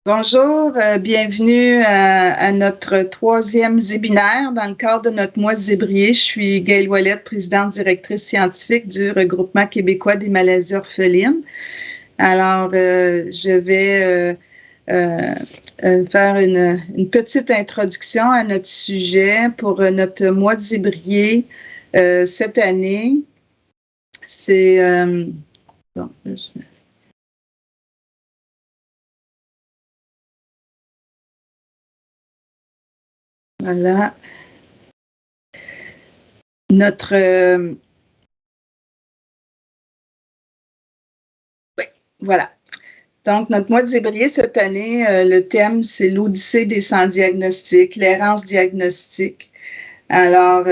Bonjour, bienvenue à notre troisième webinaire dans le cadre de notre mois de zébrier. Je suis Gaëlle Ouellette, présidente directrice scientifique du Regroupement québécois des maladies orphelines. Alors, je vais faire une petite introduction à notre sujet pour notre mois de zébrier cette année. C'est... bon, voilà. Notre... oui, voilà. Donc, notre mois de zébrier cette année, le thème, c'est l'Odyssée des sans-diagnostic, l'errance diagnostique. Alors,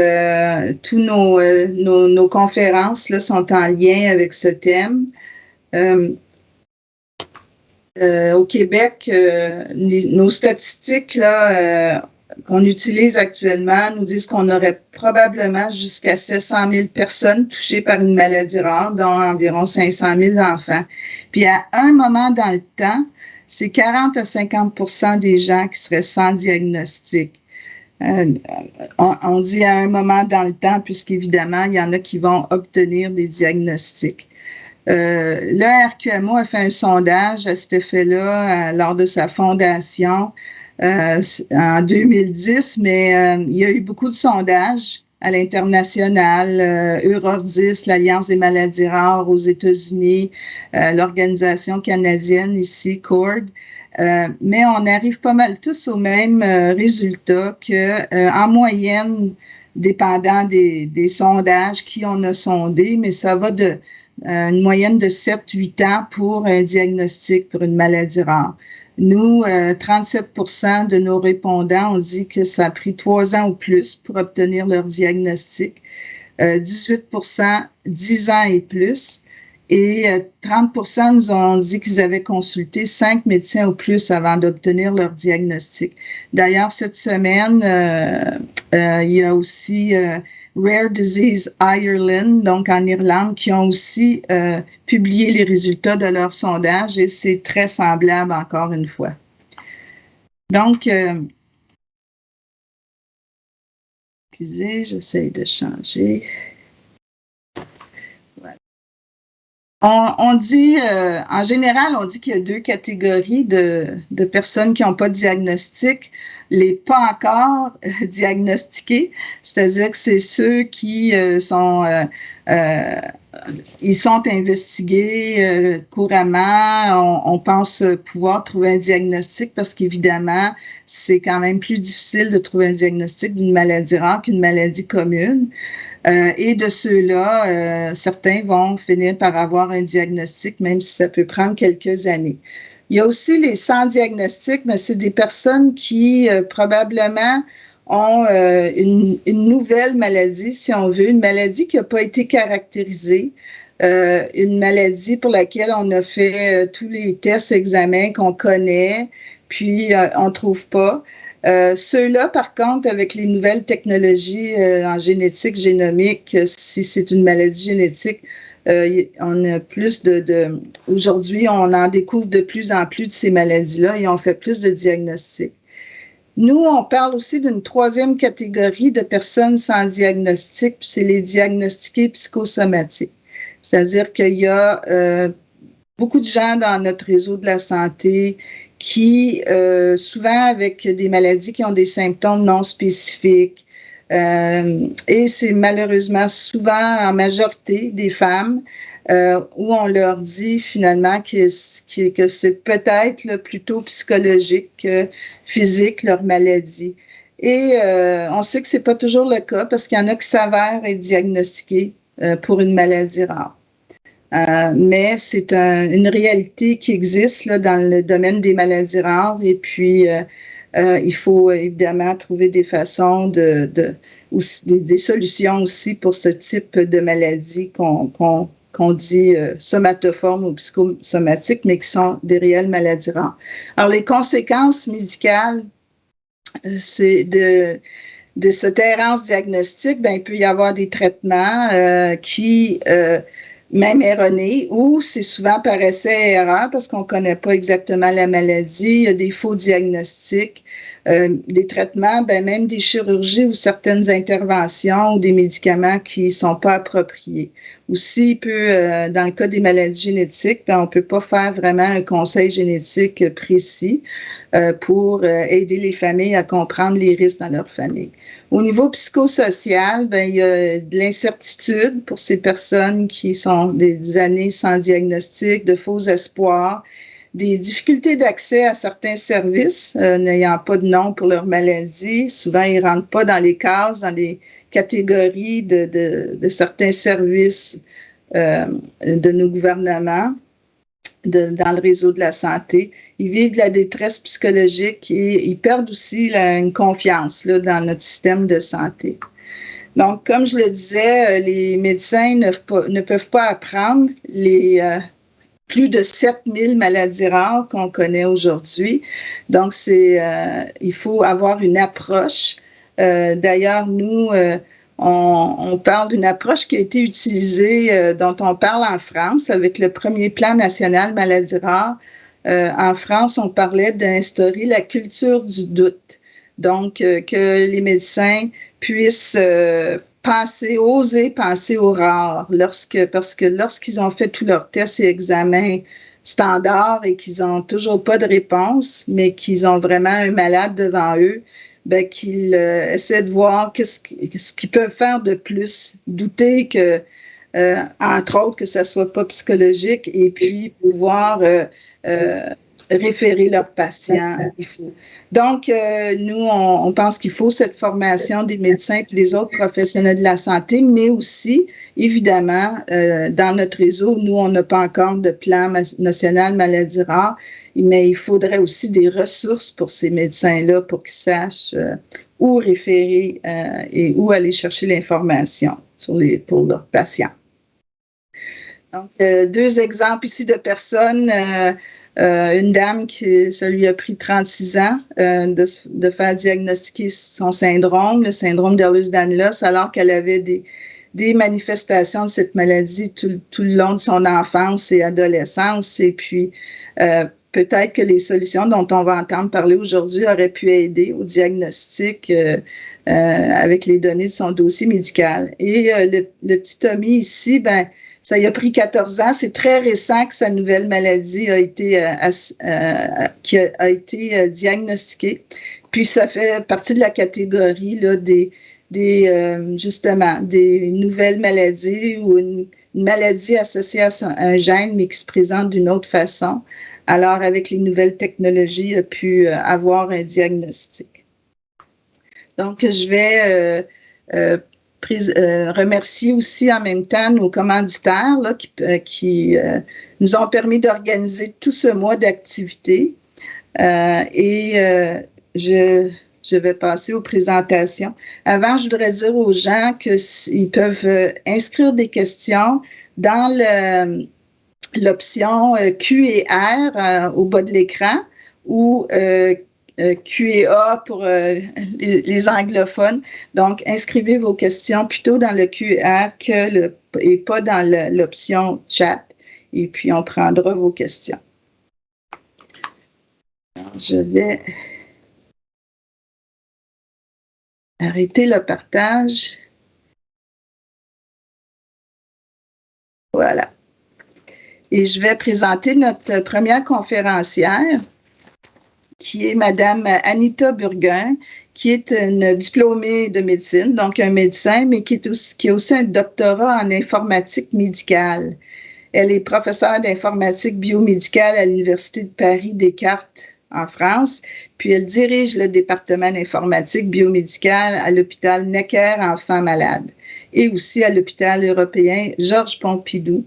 tous nos conférences là, sont en lien avec ce thème. Au Québec, nos statistiques là, qu'on utilise actuellement nous disent qu'on aurait probablement jusqu'à 700 000 personnes touchées par une maladie rare, dont environ 500 000 enfants. Puis à un moment dans le temps, c'est 40 à 50 % des gens qui seraient sans diagnostic. On dit à un moment dans le temps, puisqu'évidemment, il y en a qui vont obtenir des diagnostics. Le RQMO a fait un sondage à cet effet-là lors de sa fondation en 2010, mais il y a eu beaucoup de sondages à l'international, Eurordis, l'Alliance des maladies rares aux États-Unis, l'organisation canadienne ici, CORD, mais on arrive pas mal tous au même résultat qu'en moyenne, dépendant des sondages qui on a sondé, mais ça va de une moyenne de 7-8 ans pour un diagnostic pour une maladie rare. Nous, 37% de nos répondants ont dit que ça a pris 3 ans ou plus pour obtenir leur diagnostic, 18% 10 ans et plus, et 30% nous ont dit qu'ils avaient consulté 5 médecins ou plus avant d'obtenir leur diagnostic. D'ailleurs, cette semaine, il y a aussi Rare Disease Ireland, donc en Irlande, qui ont aussi publié les résultats de leur sondage et c'est très semblable encore une fois. Donc, excusez, j'essaie de changer. Voilà. On dit, en général, on dit qu'il y a 2 catégories de personnes qui n'ont pas de diagnostic. Les pas encore diagnostiqués, c'est-à-dire que c'est ceux qui ils sont investigués couramment. On pense pouvoir trouver un diagnostic parce qu'évidemment, c'est quand même plus difficile de trouver un diagnostic d'une maladie rare qu'une maladie commune. Et de ceux-là, certains vont finir par avoir un diagnostic, même si ça peut prendre quelques années. Il y a aussi les sans diagnostic, mais c'est des personnes qui probablement ont une nouvelle maladie, si on veut, une maladie qui n'a pas été caractérisée, une maladie pour laquelle on a fait tous les tests, examens qu'on connaît, puis on ne trouve pas. Ceux-là, par contre, avec les nouvelles technologies en génétique, génomique, si c'est une maladie génétique, on a plus aujourd'hui, on en découvre de plus en plus de ces maladies-là et on fait plus de diagnostics. Nous, on parle aussi d'une troisième catégorie de personnes sans diagnostic, puis c'est les diagnostiqués psychosomatiques. C'est-à-dire qu'il y a beaucoup de gens dans notre réseau de la santé qui, souvent avec des maladies qui ont des symptômes non spécifiques, et c'est malheureusement souvent en majorité des femmes où on leur dit finalement que c'est peut-être plutôt psychologique que physique leur maladie. Et on sait que c'est pas toujours le cas parce qu'il y en a qui s'avèrent être diagnostiqués pour une maladie rare. Mais c'est une réalité qui existe là, dans le domaine des maladies rares et puis il faut évidemment trouver des façons des solutions aussi pour ce type de maladie qu'on dit somatoformes ou psychosomatiques, mais qui sont des réelles maladies rares. Alors, les conséquences médicales, c'est de cette errance diagnostique, ben, il peut y avoir des traitements qui même erronée, ou c'est souvent par essai et erreur parce qu'on ne connaît pas exactement la maladie, il y a des faux diagnostics, des traitements, ben même des chirurgies ou certaines interventions ou des médicaments qui ne sont pas appropriés. Aussi, dans le cas des maladies génétiques, ben, on ne peut pas faire vraiment un conseil génétique précis pour aider les familles à comprendre les risques dans leur famille. Au niveau psychosocial, ben, il y a de l'incertitude pour ces personnes qui sont des années sans diagnostic, de faux espoirs, des difficultés d'accès à certains services n'ayant pas de nom pour leur maladie. Souvent, ils ne rentrent pas dans les cases, dans les catégories de certains services de nos gouvernements. Dans le réseau de la santé. Ils vivent de la détresse psychologique et ils perdent aussi une confiance là, dans notre système de santé. Donc, comme je le disais, les médecins ne peuvent pas apprendre les plus de 7000 maladies rares qu'on connaît aujourd'hui. Donc, il faut avoir une approche. D'ailleurs, nous, on parle d'une approche qui a été utilisée, dont on parle en France avec le premier plan national maladies rares. En France, on parlait d'instaurer la culture du doute. Donc, que les médecins puissent oser penser aux rares parce que lorsqu'ils ont fait tous leurs tests et examens standards et qu'ils n'ont toujours pas de réponse, mais qu'ils ont vraiment un malade devant eux, ben, qu'ils essaient de voir ce qu'ils peuvent faire de plus, douter que, entre autres, que ça ne soit pas psychologique et puis pouvoir référer leurs patients. Donc, nous, on pense qu'il faut cette formation des médecins et des autres professionnels de la santé, mais aussi, évidemment, dans notre réseau, nous, on n'a pas encore de plan national maladies rares, mais il faudrait aussi des ressources pour ces médecins-là pour qu'ils sachent où référer et où aller chercher l'information pour leurs patients. Donc, 2 exemples ici de personnes. Une dame ça lui a pris 36 ans de faire diagnostiquer son syndrome, le syndrome d'Ehlers-Danlos, alors qu'elle avait des manifestations de cette maladie tout le long de son enfance et adolescence. Et puis, peut-être que les solutions dont on va entendre parler aujourd'hui auraient pu aider au diagnostic avec les données de son dossier médical. Et le petit Tommy ici, ben, ça lui a pris 14 ans. C'est très récent que sa nouvelle maladie a été diagnostiquée. Puis, ça fait partie de la catégorie là, justement, des nouvelles maladies ou une maladie associée à un gène, mais qui se présente d'une autre façon. Alors, avec les nouvelles technologies, il a pu avoir un diagnostic. Donc, je vais remercier aussi en même temps nos commanditaires là, qui nous ont permis d'organiser tout ce mois d'activités. Je vais passer aux présentations. Avant, je voudrais dire aux gens qu'ils peuvent inscrire des questions dans l'option Q et R au bas de l'écran ou Q et A pour les anglophones. Donc, inscrivez vos questions plutôt dans le Q et R et pas dans l'option chat. Et puis, on prendra vos questions. Alors, je vais arrêter le partage. Voilà. Et je vais présenter notre première conférencière, qui est Madame Anita Burguin, qui est une diplômée de médecine, donc un médecin, mais qui a aussi un doctorat en informatique médicale. Elle est professeure d'informatique biomédicale à l'Université de Paris-Descartes en France, puis elle dirige le département d'informatique biomédicale à l'hôpital Necker Enfants Malades et aussi à l'hôpital européen Georges Pompidou.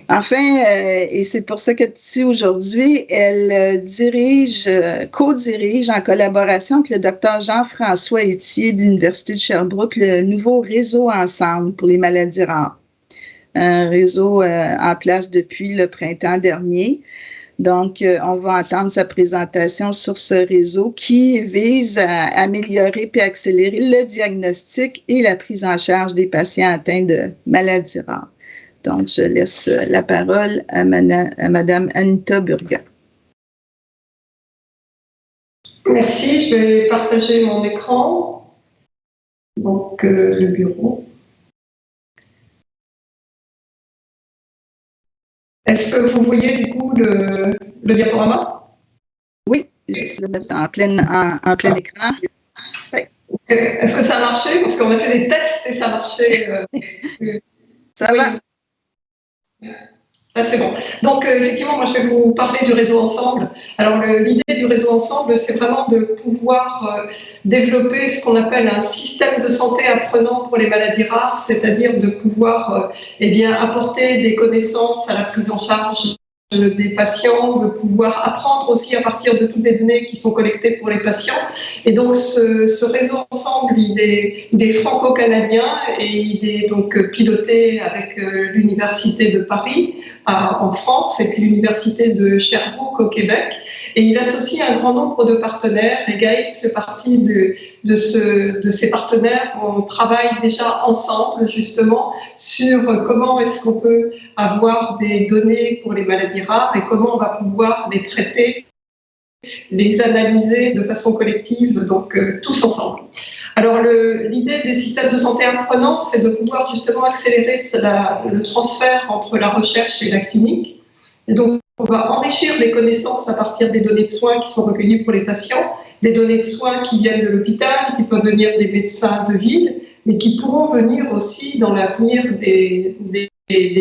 Enfin, et c'est pour ça qu'elle est ici aujourd'hui, elle co-dirige en collaboration avec le docteur Jean-François Etier de l'Université de Sherbrooke le nouveau réseau Ensemble pour les maladies rares. Un réseau en place depuis le printemps dernier. Donc, on va entendre sa présentation sur ce réseau qui vise à améliorer et accélérer le diagnostic et la prise en charge des patients atteints de maladies rares. Donc, je laisse la parole à Madame Anita Burgat. Merci, je vais partager mon écran, donc le bureau. Est-ce que vous voyez du coup le diaporama? Oui, je vais le mettre en plein écran. Oui. Est-ce que ça a marché? Parce qu'on a fait des tests et ça a marché. Ça oui. va? Ah, c'est bon. Donc, effectivement, moi, je vais vous parler du réseau Ensemble. Alors, l'idée du réseau Ensemble, c'est vraiment de pouvoir développer ce qu'on appelle un système de santé apprenant pour les maladies rares, c'est-à-dire de pouvoir apporter des connaissances à la prise en charge des patients, de pouvoir apprendre aussi à partir de toutes les données qui sont collectées pour les patients. Et donc, ce réseau Ensemble, il est franco-canadien et il est donc piloté avec l'Université de Paris en France et puis l'Université de Sherbrooke au Québec. Et il associe un grand nombre de partenaires. Et Gaël fait partie de ces partenaires. On travaille déjà ensemble, justement, sur comment est-ce qu'on peut avoir des données pour les maladies rares et comment on va pouvoir les traiter, les analyser de façon collective, donc tous ensemble. Alors, l'idée des systèmes de santé apprenants, c'est de pouvoir justement accélérer le transfert entre la recherche et la clinique. Et donc, on va enrichir les connaissances à partir des données de soins qui sont recueillies pour les patients, des données de soins qui viennent de l'hôpital, qui peuvent venir des médecins de ville, mais qui pourront venir aussi dans l'avenir des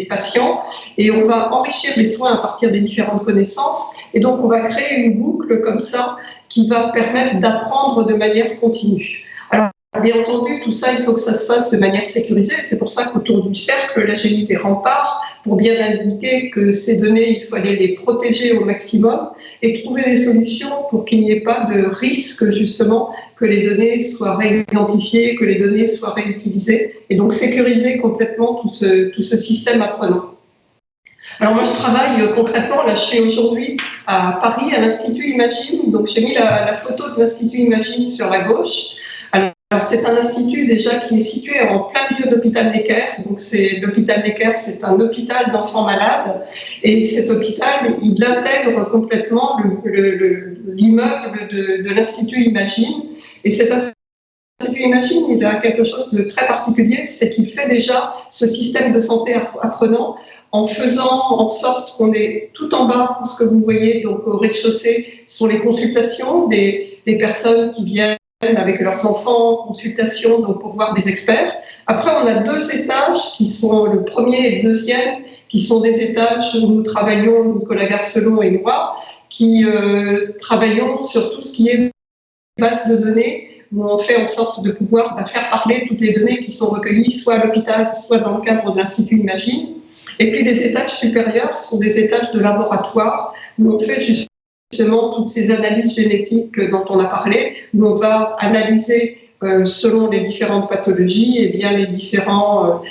patients. Et on va enrichir les soins à partir des différentes connaissances. Et donc, on va créer une boucle comme ça qui va permettre d'apprendre de manière continue. Alors, bien entendu, tout ça, il faut que ça se fasse de manière sécurisée. C'est pour ça qu'autour du cercle, là, j'ai mis des remparts pour bien indiquer que ces données, il fallait les protéger au maximum et trouver des solutions pour qu'il n'y ait pas de risque, justement, que les données soient réidentifiées, que les données soient réutilisées, et donc sécuriser complètement tout ce système apprenant. Alors moi, je travaille concrètement, là, je suis aujourd'hui à Paris, à l'Institut Imagine, donc j'ai mis la photo de l'Institut Imagine sur la gauche. Alors, c'est un institut déjà qui est situé en plein milieu d'Hôpital Necker. Donc, l'Hôpital Necker, c'est un hôpital d'enfants malades. Et cet hôpital, il intègre complètement l'immeuble de l'Institut Imagine. Et cet Institut Imagine, il a quelque chose de très particulier, c'est qu'il fait déjà ce système de santé apprenant en faisant en sorte qu'on est tout en bas, ce que vous voyez, donc au rez-de-chaussée, sont les consultations des personnes qui viennent avec leurs enfants, consultation, donc pour voir des experts. Après, on a 2 étages qui sont le premier et le deuxième, qui sont des étages où nous travaillons, Nicolas Garcelon et moi, qui travaillons sur tout ce qui est base de données, où on fait en sorte de pouvoir faire parler toutes les données qui sont recueillies, soit à l'hôpital, soit dans le cadre de l'Institut Imagine. Et puis les étages supérieurs sont des étages de laboratoire, où on fait justement toutes ces analyses génétiques dont on a parlé, où on va analyser selon les différentes pathologies et bien les différents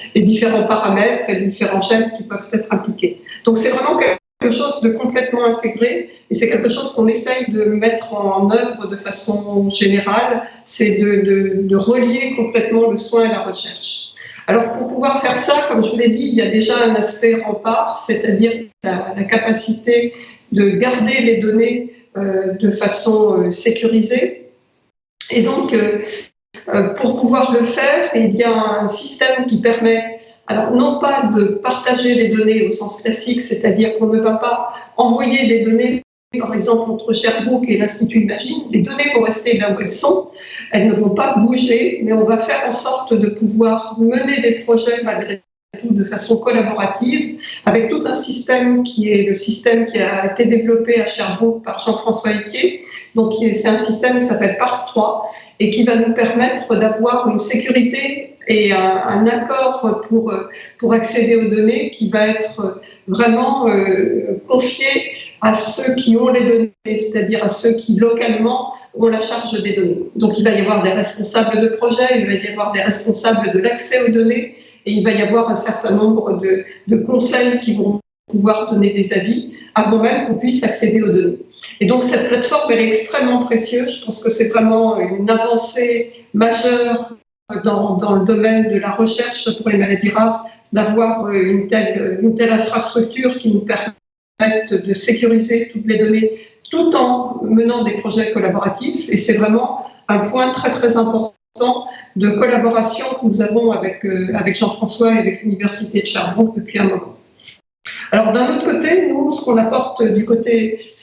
paramètres et les différents gènes qui peuvent être impliqués. Donc c'est vraiment quelque chose de complètement intégré et c'est quelque chose qu'on essaye de mettre en œuvre de façon générale, c'est de relier complètement le soin et la recherche. Alors pour pouvoir faire ça, comme je vous l'ai dit, il y a déjà un aspect rempart, c'est-à-dire la capacité de garder les données de façon sécurisée. Et donc, pour pouvoir le faire, il y a un système qui permet, alors non pas de partager les données au sens classique, c'est-à-dire qu'on ne va pas envoyer des données, par exemple, entre Sherbrooke et l'Institut Imagine, les données vont rester là où elles ne vont pas bouger, mais on va faire en sorte de pouvoir mener des projets malgré tout de façon collaborative, avec tout un système qui est le système qui a été développé à Sherbrooke par Jean-François Etier. Donc c'est un système qui s'appelle PARS-3 et qui va nous permettre d'avoir une sécurité et un accord pour accéder aux données qui va être vraiment confié à ceux qui ont les données, c'est-à-dire à ceux qui localement ont la charge des données. Donc il va y avoir des responsables de projet, il va y avoir des responsables de l'accès aux données et il va y avoir un certain nombre de conseils qui vont pouvoir donner des avis avant même qu'on puisse accéder aux données. Et donc cette plateforme, elle est extrêmement précieuse. Je pense que c'est vraiment une avancée majeure dans le domaine de la recherche pour les maladies rares, d'avoir une telle infrastructure qui nous permette de sécuriser toutes les données tout en menant des projets collaboratifs. Et c'est vraiment un point très très important de collaboration que nous avons avec Jean-François et avec l'Université de Sherbrooke depuis un moment. Alors d'un autre côté, nous, ce qui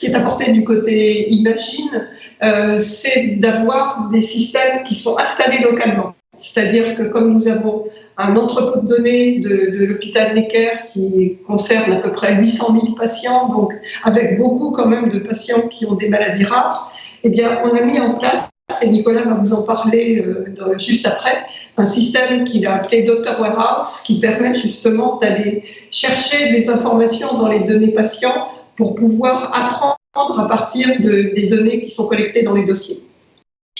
est apporté du côté Imagine, c'est d'avoir des systèmes qui sont installés localement. C'est-à-dire que comme nous avons un entrepôt de données de l'hôpital Necker qui concerne à peu près 800 000 patients, donc avec beaucoup quand même de patients qui ont des maladies rares, eh bien on a mis en place, et Nicolas va vous en parler juste après, un système qu'il a appelé Dr Warehouse qui permet justement d'aller chercher des informations dans les données patients pour pouvoir apprendre à partir des données qui sont collectées dans les dossiers.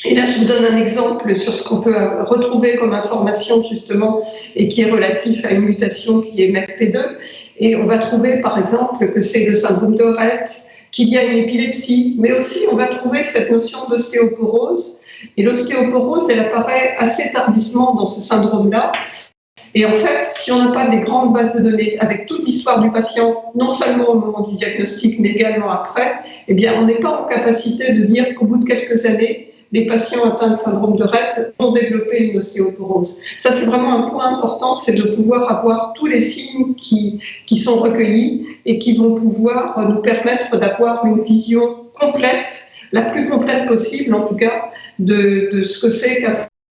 Et là, je vous donne un exemple sur ce qu'on peut retrouver comme information justement et qui est relatif à une mutation qui est MECP2. Et on va trouver par exemple que c'est le syndrome de Rett, qu'il y a une épilepsie, mais aussi on va trouver cette notion d'ostéoporose. Et l'ostéoporose, elle apparaît assez tardivement dans ce syndrome-là. Et en fait, si on n'a pas des grandes bases de données avec toute l'histoire du patient, non seulement au moment du diagnostic, mais également après, eh bien, on n'est pas en capacité de dire qu'au bout de quelques années, les patients atteints de syndrome de Rett vont développer une ostéoporose. Ça, c'est vraiment un point important, c'est de pouvoir avoir tous les signes qui sont recueillis et qui vont pouvoir nous permettre d'avoir une vision complète, la plus complète possible en tout cas, de ce que c'est qu'un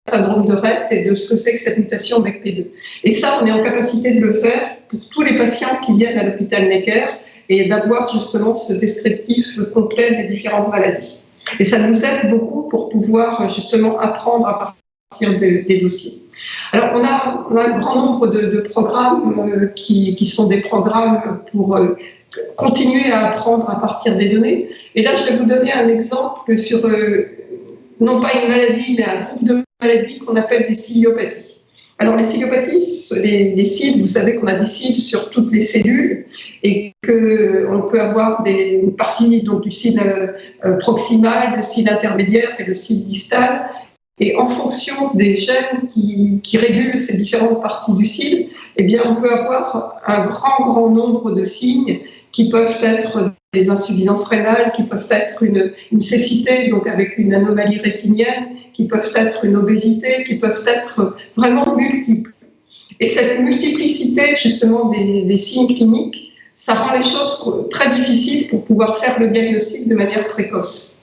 syndrome de Rett et de ce que c'est que cette mutation MECP2. Et ça, on est en capacité de le faire pour tous les patients qui viennent à l'hôpital Necker et d'avoir justement ce descriptif complet des différentes maladies. Et ça nous aide beaucoup pour pouvoir justement apprendre à partir des dossiers. Alors, on a un grand nombre de programmes qui sont des programmes pour continuer à apprendre à partir des données. Et là, je vais vous donner un exemple sur, non pas une maladie, mais un groupe de maladies qu'on appelle les ciliopathies. Alors, les ciliopathies, les cibles, vous savez qu'on a des cibles sur toutes les cellules et qu'on peut avoir une partie donc, du cile proximal, le cile intermédiaire et le cile distal. Et en fonction des gènes qui régulent ces différentes parties du cile, eh bien, on peut avoir un grand nombre de signes qui peuvent être des insuffisances rénales, qui peuvent être une cécité, donc avec une anomalie rétinienne, qui peuvent être une obésité, qui peuvent être vraiment multiples. Et cette multiplicité, justement, des signes cliniques, ça rend les choses très difficiles pour pouvoir faire le diagnostic de manière précoce.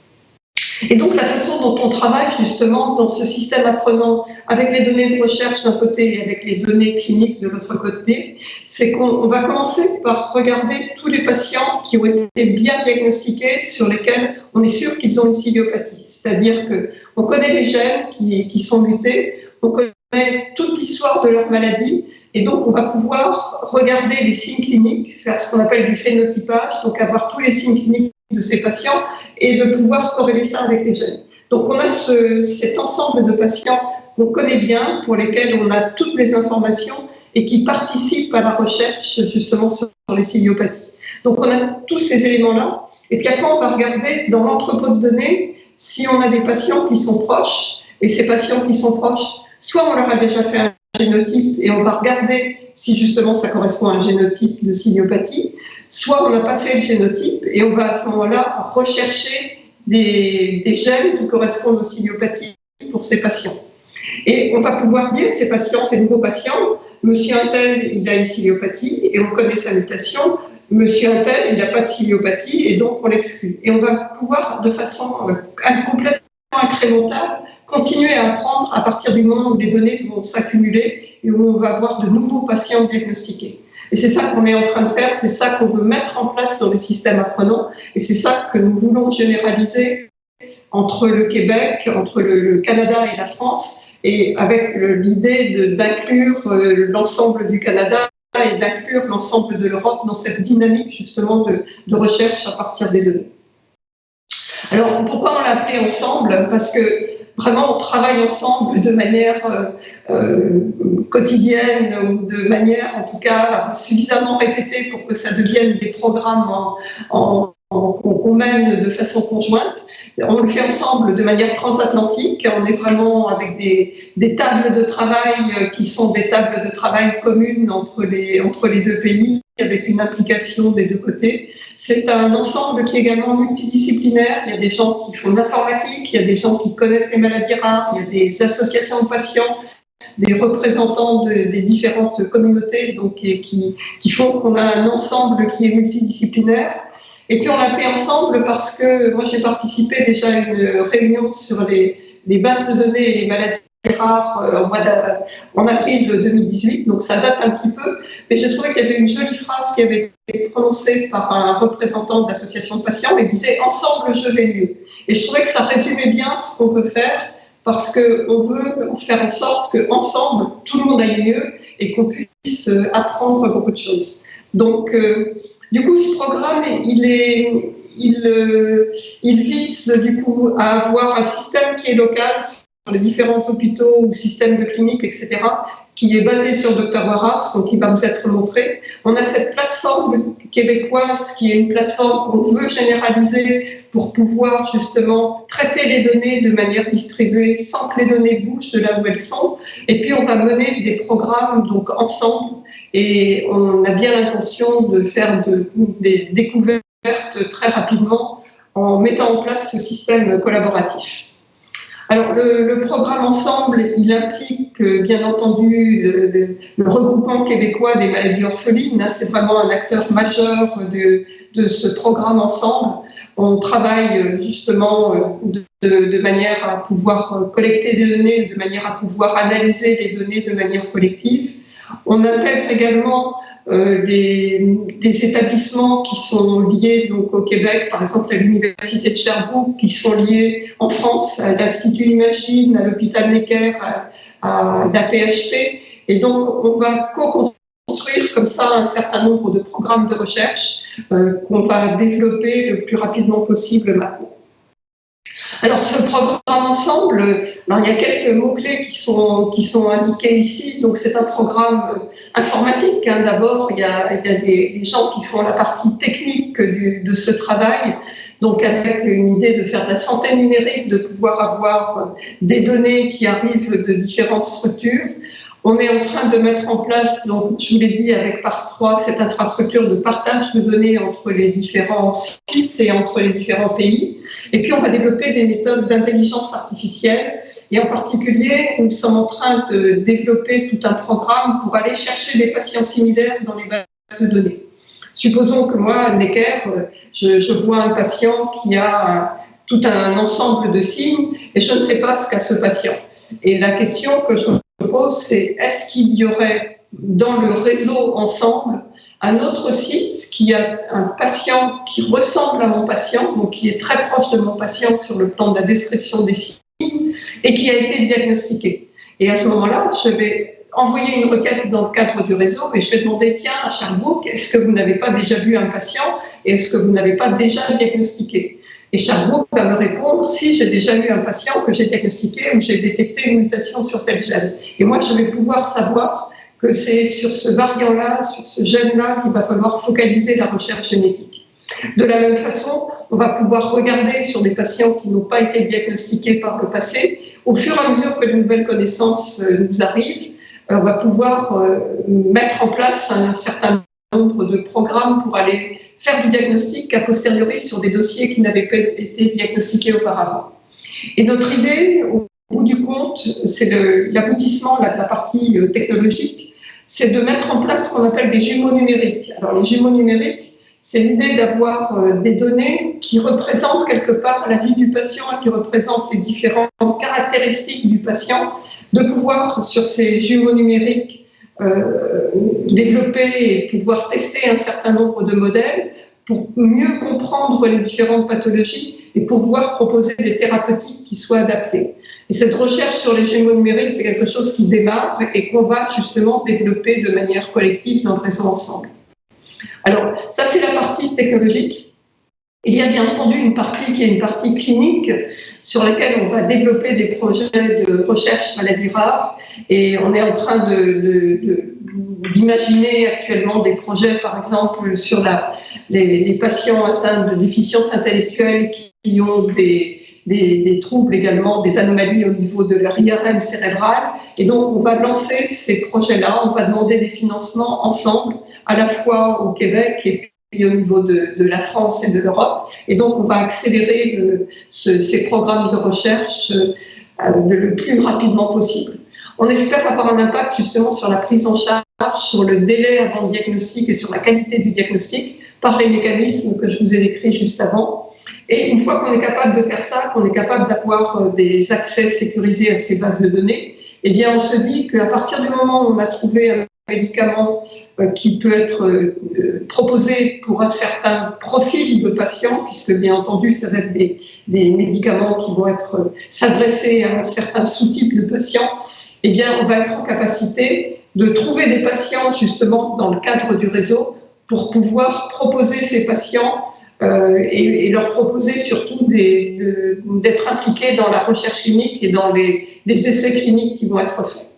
Et donc, la façon dont on travaille justement dans ce système apprenant avec les données de recherche d'un côté et avec les données cliniques de l'autre côté, c'est qu'on va commencer par regarder tous les patients qui ont été bien diagnostiqués, sur lesquels on est sûr qu'ils ont une ciliopathie. C'est-à-dire qu'on connaît les gènes qui sont mutés, on connaît toute l'histoire de leur maladie, et donc on va pouvoir regarder les signes cliniques, faire ce qu'on appelle du phénotypage, donc avoir tous les signes cliniques de ces patients et de pouvoir corréler ça avec les gènes. Donc on a cet ensemble de patients qu'on connaît bien, pour lesquels on a toutes les informations et qui participent à la recherche justement sur les ciliopathies. Donc on a tous ces éléments-là, et puis après on va regarder dans l'entrepôt de données si on a des patients qui sont proches, et ces patients qui sont proches, soit on leur a déjà fait un génotype et on va regarder si justement ça correspond à un génotype de ciliopathie, soit on n'a pas fait le génotype et on va à ce moment-là rechercher des gènes qui correspondent aux ciliopathies pour ces patients. Et on va pouvoir dire, ces patients, ces nouveaux patients, monsieur untel, il a une ciliopathie et on connaît sa mutation, monsieur untel, il n'a pas de ciliopathie et donc on l'exclut. Et on va pouvoir, de façon complètement incrémentale, continuer à apprendre à partir du moment où les données vont s'accumuler et où on va avoir de nouveaux patients diagnostiqués. Et c'est ça qu'on est en train de faire, c'est ça qu'on veut mettre en place sur les systèmes apprenants, et c'est ça que nous voulons généraliser entre le Québec, entre le Canada et la France, et avec l'idée d'inclure l'ensemble du Canada et d'inclure l'ensemble de l'Europe dans cette dynamique justement de recherche à partir des données. Alors pourquoi on l'a appelé ensemble? Parce que vraiment on travaille ensemble de manière quotidienne ou de manière en tout cas suffisamment répétée pour que ça devienne des programmes en qu'on mène de façon conjointe. On le fait ensemble de manière transatlantique. On est vraiment avec des tables de travail qui sont des tables de travail communes entre les deux pays, avec une implication des deux côtés. C'est un ensemble qui est également multidisciplinaire. Il y a des gens qui font de l'informatique, il y a des gens qui connaissent les maladies rares, il y a des associations de patients, des représentants des différentes communautés, donc qui font qu'on a un ensemble qui est multidisciplinaire. Et puis on l'a fait ensemble parce que moi j'ai participé déjà à une réunion sur les bases de données et les maladies rares en avril 2018, donc ça date un petit peu, mais j'ai trouvé qu'il y avait une jolie phrase qui avait été prononcée par un représentant de l'association de patients, et disait « Ensemble, je vais mieux ». Et je trouvais que ça résumait bien ce qu'on veut faire, parce qu'on veut faire en sorte qu'ensemble, tout le monde aille mieux et qu'on puisse apprendre beaucoup de choses. Donc, du coup, ce programme, il vise du coup à avoir un système qui est local sur les différents hôpitaux ou systèmes de cliniques, etc., qui est basé sur Dr Warehouse, donc qui va vous être montré. On a cette plateforme québécoise qui est une plateforme qu'on veut généraliser pour pouvoir justement traiter les données de manière distribuée sans que les données bougent de là où elles sont. Et puis on va mener des programmes donc ensemble, et on a bien l'intention de faire des découvertes très rapidement en mettant en place ce système collaboratif. Alors, le programme Ensemble, il implique bien entendu le regroupement québécois des maladies orphelines. C'est vraiment un acteur majeur de ce programme Ensemble. On travaille justement de manière à pouvoir collecter des données, de manière à pouvoir analyser les données de manière collective. On intègre également des établissements qui sont liés donc, au Québec, par exemple à l'Université de Sherbrooke, qui sont liés en France à l'Institut Imagine, à l'hôpital Necker, à la PHP. Et donc, on va co-construire comme ça un certain nombre de programmes de recherche qu'on va développer le plus rapidement possible maintenant. Alors, ce programme Ensemble, il y a quelques mots-clés qui sont indiqués ici. Donc, c'est un programme informatique. D'abord, il y a des gens qui font la partie technique de ce travail, donc avec une idée de faire de la santé numérique, de pouvoir avoir des données qui arrivent de différentes structures. On est en train de mettre en place, donc, je vous l'ai dit, avec PARS3, cette infrastructure de partage de données entre les différents sites et entre les différents pays. Et puis, on va développer des méthodes d'intelligence artificielle. Et en particulier, nous sommes en train de développer tout un programme pour aller chercher des patients similaires dans les bases de données. Supposons que moi, à Necker, je vois un patient qui a tout un ensemble de signes et je ne sais pas ce qu'a ce patient. Et la question que je pose, c'est est-ce qu'il y aurait dans le réseau Ensemble un autre site qui a un patient qui ressemble à mon patient, donc qui est très proche de mon patient sur le plan de la description des signes et qui a été diagnostiqué. Et à ce moment-là, je vais envoyer une requête dans le cadre du réseau et je vais demander, tiens, à Sherbrooke, est-ce que vous n'avez pas déjà vu un patient et est-ce que vous n'avez pas déjà diagnostiqué? Et Sherbrooke va me répondre si j'ai déjà eu un patient que j'ai diagnostiqué ou j'ai détecté une mutation sur tel gène. Et moi, je vais pouvoir savoir que c'est sur ce variant-là, sur ce gène-là, qu'il va falloir focaliser la recherche génétique. De la même façon, on va pouvoir regarder sur des patients qui n'ont pas été diagnostiqués par le passé. Au fur et à mesure que les nouvelles connaissances nous arrivent, on va pouvoir mettre en place un certain nombre de programmes pour aller faire du diagnostic a posteriori sur des dossiers qui n'avaient pas été diagnostiqués auparavant. Et notre idée, au bout du compte, c'est l'aboutissement de la partie technologique, c'est de mettre en place ce qu'on appelle des jumeaux numériques. Alors les jumeaux numériques, c'est l'idée d'avoir des données qui représentent quelque part la vie du patient et qui représentent les différentes caractéristiques du patient, de pouvoir sur ces jumeaux numériques développer et pouvoir tester un certain nombre de modèles pour mieux comprendre les différentes pathologies et pour pouvoir proposer des thérapeutiques qui soient adaptées. Et cette recherche sur les jumeaux numériques, c'est quelque chose qui démarre et qu'on va justement développer de manière collective dans le réseau Ensemble. Alors, ça c'est la partie technologique. Il y a bien entendu une partie qui est une partie clinique sur laquelle on va développer des projets de recherche maladies rares et on est en train d'imaginer actuellement des projets, par exemple, sur les patients atteints de déficience intellectuelle qui ont des troubles également, des anomalies au niveau de leur IRM cérébral. Et donc, on va lancer ces projets-là, on va demander des financements ensemble, à la fois au Québec et au niveau de la France et de l'Europe. Et donc, on va accélérer ces programmes de recherche le plus rapidement possible. On espère avoir un impact justement sur la prise en charge, sur le délai avant le diagnostic et sur la qualité du diagnostic par les mécanismes que je vous ai décrits juste avant. Et une fois qu'on est capable de faire ça, qu'on est capable d'avoir des accès sécurisés à ces bases de données, eh bien, on se dit qu'à partir du moment où on a trouvé un médicament qui peut être proposé pour un certain profil de patients, puisque bien entendu, ça va être des médicaments qui vont s'adresser à un certain sous-type de patients, eh bien, on va être en capacité de trouver des patients justement dans le cadre du réseau pour pouvoir proposer ces patients et leur proposer surtout d'être impliqués dans la recherche clinique et dans les essais cliniques qui vont être faits.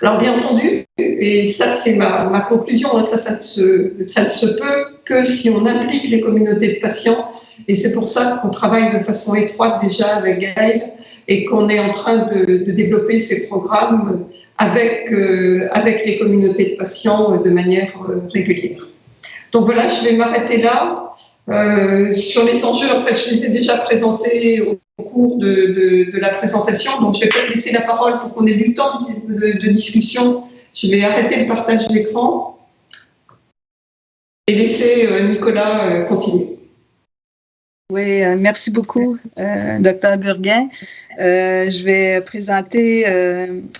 Alors bien entendu, et ça c'est ma conclusion, hein, ça ne se peut que si on implique les communautés de patients, et c'est pour ça qu'on travaille de façon étroite déjà avec Gaël et qu'on est en train de développer ces programmes avec les communautés de patients de manière régulière. Donc voilà, je vais m'arrêter là. Sur les enjeux, en fait, je les ai déjà présentés au cours de la présentation, donc je vais peut-être laisser la parole pour qu'on ait du temps de discussion. Je vais arrêter le partage d'écran et laisser Nicolas continuer. Oui, merci beaucoup, Dr. Burguin. Je vais présenter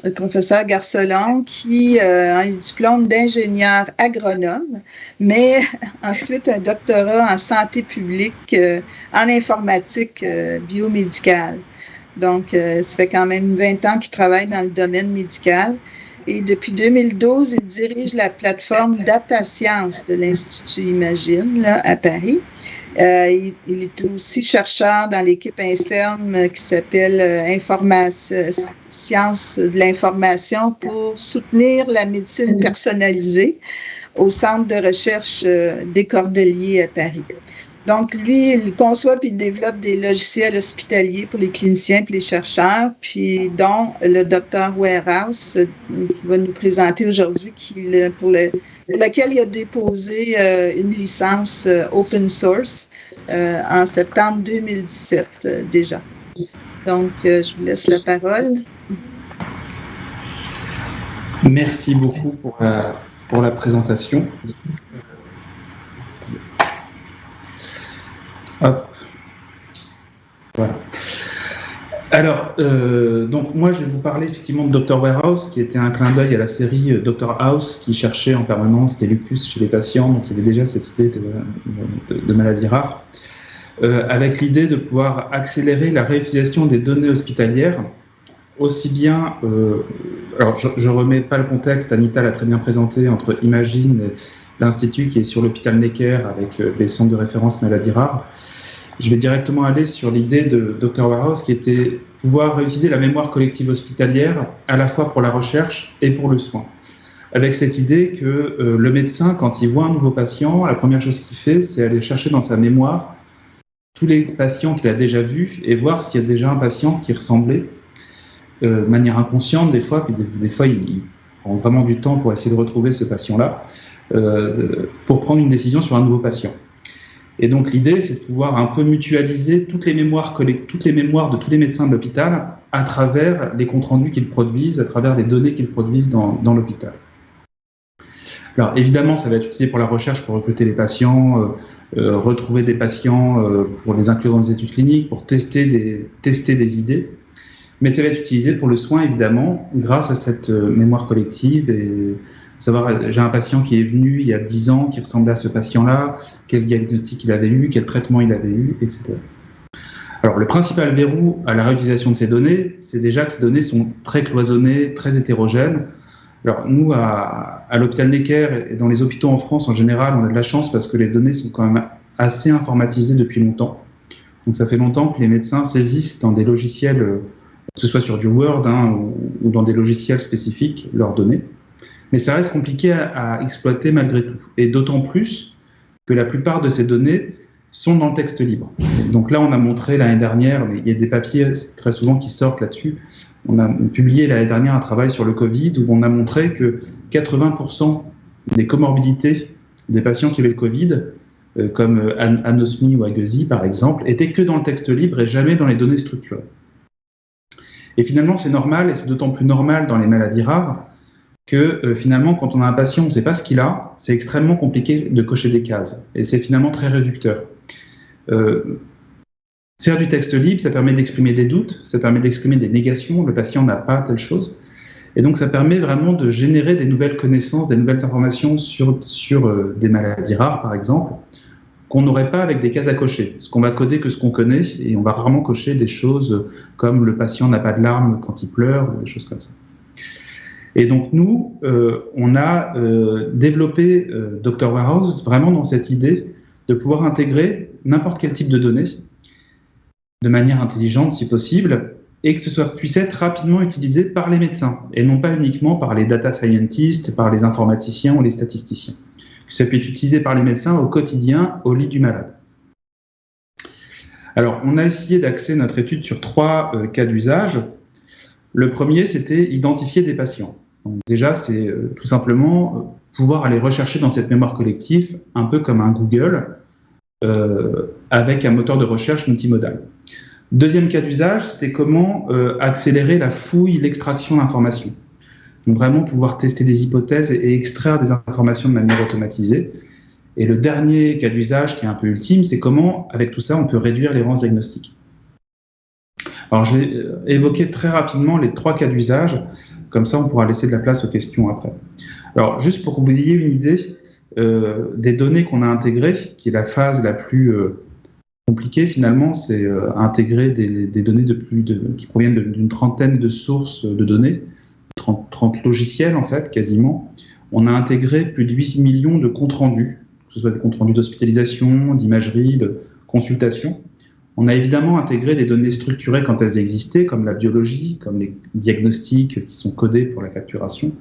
le professeur Garcelon qui a un diplôme d'ingénieur agronome, mais ensuite un doctorat en santé publique en informatique biomédicale. Donc, ça fait quand même 20 ans qu'il travaille dans le domaine médical. Et depuis 2012, il dirige la plateforme Data Science de l'Institut Imagine là, à Paris. Il est aussi chercheur dans l'équipe interne qui s'appelle Sciences de l'information pour soutenir la médecine personnalisée au Centre de recherche des Cordeliers à Paris. Donc, lui, il conçoit puis il développe des logiciels hospitaliers pour les cliniciens et les chercheurs, puis dont le Dr. Warehouse, qui va nous présenter aujourd'hui, pour lequel il a déposé une licence open source en septembre 2017 déjà. Donc, je vous laisse la parole. Merci beaucoup pour la présentation. Hop. Voilà. Alors, donc moi, je vais vous parler effectivement de Dr. Warehouse, qui était un clin d'œil à la série Dr. House, qui cherchait en permanence des lupus chez les patients, donc il y avait déjà cette idée de maladies rares, avec l'idée de pouvoir accélérer la réutilisation des données hospitalières, aussi bien, alors je ne remets pas le contexte, Anita l'a très bien présenté, entre Imagine et l'Institut qui est sur l'hôpital Necker avec les centres de référence maladies rares. Je vais directement aller sur l'idée de Dr. Warehouse qui était pouvoir réutiliser la mémoire collective hospitalière à la fois pour la recherche et pour le soin. Avec cette idée que le médecin, quand il voit un nouveau patient, la première chose qu'il fait, c'est aller chercher dans sa mémoire tous les patients qu'il a déjà vus et voir s'il y a déjà un patient qui ressemblait de manière inconsciente des fois, puis des fois il prend vraiment du temps pour essayer de retrouver ce patient-là, pour prendre une décision sur un nouveau patient. Et donc l'idée, c'est de pouvoir un peu mutualiser toutes les mémoires de tous les médecins de l'hôpital à travers les comptes rendus qu'ils produisent, à travers les données qu'ils produisent dans l'hôpital. Alors évidemment, ça va être utilisé pour la recherche, pour recruter les patients, retrouver des patients pour les inclure dans des études cliniques, pour tester des idées. Mais ça va être utilisé pour le soin, évidemment, grâce à cette mémoire collective et savoir, j'ai un patient qui est venu il y a 10 ans, qui ressemblait à ce patient-là, quel diagnostic il avait eu, quel traitement il avait eu, etc. Alors, le principal verrou à la réutilisation de ces données, c'est déjà que ces données sont très cloisonnées, très hétérogènes. Alors, nous, à l'hôpital Necker et dans les hôpitaux en France, en général, on a de la chance parce que les données sont quand même assez informatisés depuis longtemps. Donc ça fait longtemps que les médecins saisissent dans des logiciels, que ce soit sur du Word ou dans des logiciels spécifiques, leurs données. Mais ça reste compliqué à exploiter malgré tout. Et d'autant plus que la plupart de ces données sont dans le texte libre. Donc là, on a montré l'année dernière, mais il y a des papiers très souvent qui sortent là-dessus. On a publié l'année dernière un travail sur le Covid où on a montré que 80% des comorbidités des patients qui avaient le Covid, comme anosmie ou agueusie par exemple, étaient que dans le texte libre et jamais dans les données structurées. Et finalement, c'est normal, et c'est d'autant plus normal dans les maladies rares, que finalement, quand on a un patient, on ne sait pas ce qu'il a, c'est extrêmement compliqué de cocher des cases. Et c'est finalement très réducteur. Faire du texte libre, ça permet d'exprimer des doutes, ça permet d'exprimer des négations, le patient n'a pas telle chose. Et donc, ça permet vraiment de générer des nouvelles connaissances, des nouvelles informations sur des maladies rares, par exemple, qu'on n'aurait pas avec des cases à cocher. Parce qu'on va coder que ce qu'on connaît, et on va rarement cocher des choses comme le patient n'a pas de larmes quand il pleure, ou des choses comme ça. Et donc, nous, on a développé Dr Warehouse vraiment dans cette idée de pouvoir intégrer n'importe quel type de données de manière intelligente, si possible, et que puisse être rapidement utilisé par les médecins, et non pas uniquement par les data scientists, par les informaticiens ou les statisticiens. Que ça puisse être utilisé par les médecins au quotidien, au lit du malade. Alors, on a essayé d'axer notre étude sur 3 cas d'usage. Le premier, c'était identifier des patients. Donc déjà, c'est tout simplement pouvoir aller rechercher dans cette mémoire collective, un peu comme un Google, avec un moteur de recherche multimodal. Deuxième cas d'usage, c'était comment accélérer la fouille, l'extraction d'informations. Donc vraiment pouvoir tester des hypothèses et extraire des informations de manière automatisée. Et le dernier cas d'usage, qui est un peu ultime, c'est comment, avec tout ça, on peut réduire l'errance diagnostique. Alors, je vais évoquer très rapidement les 3 cas d'usage, comme ça on pourra laisser de la place aux questions après. Alors, juste pour que vous ayez une idée des données qu'on a intégrées, qui est la phase la plus compliquée finalement, c'est intégrer des données qui proviennent d'une trentaine de sources de données, 30 logiciels en fait, quasiment. On a intégré plus de 8 millions de comptes rendus, que ce soit des comptes rendus d'hospitalisation, d'imagerie, de consultation. On a évidemment intégré des données structurées quand elles existaient, comme la biologie, comme les diagnostics qui sont codés pour la facturation.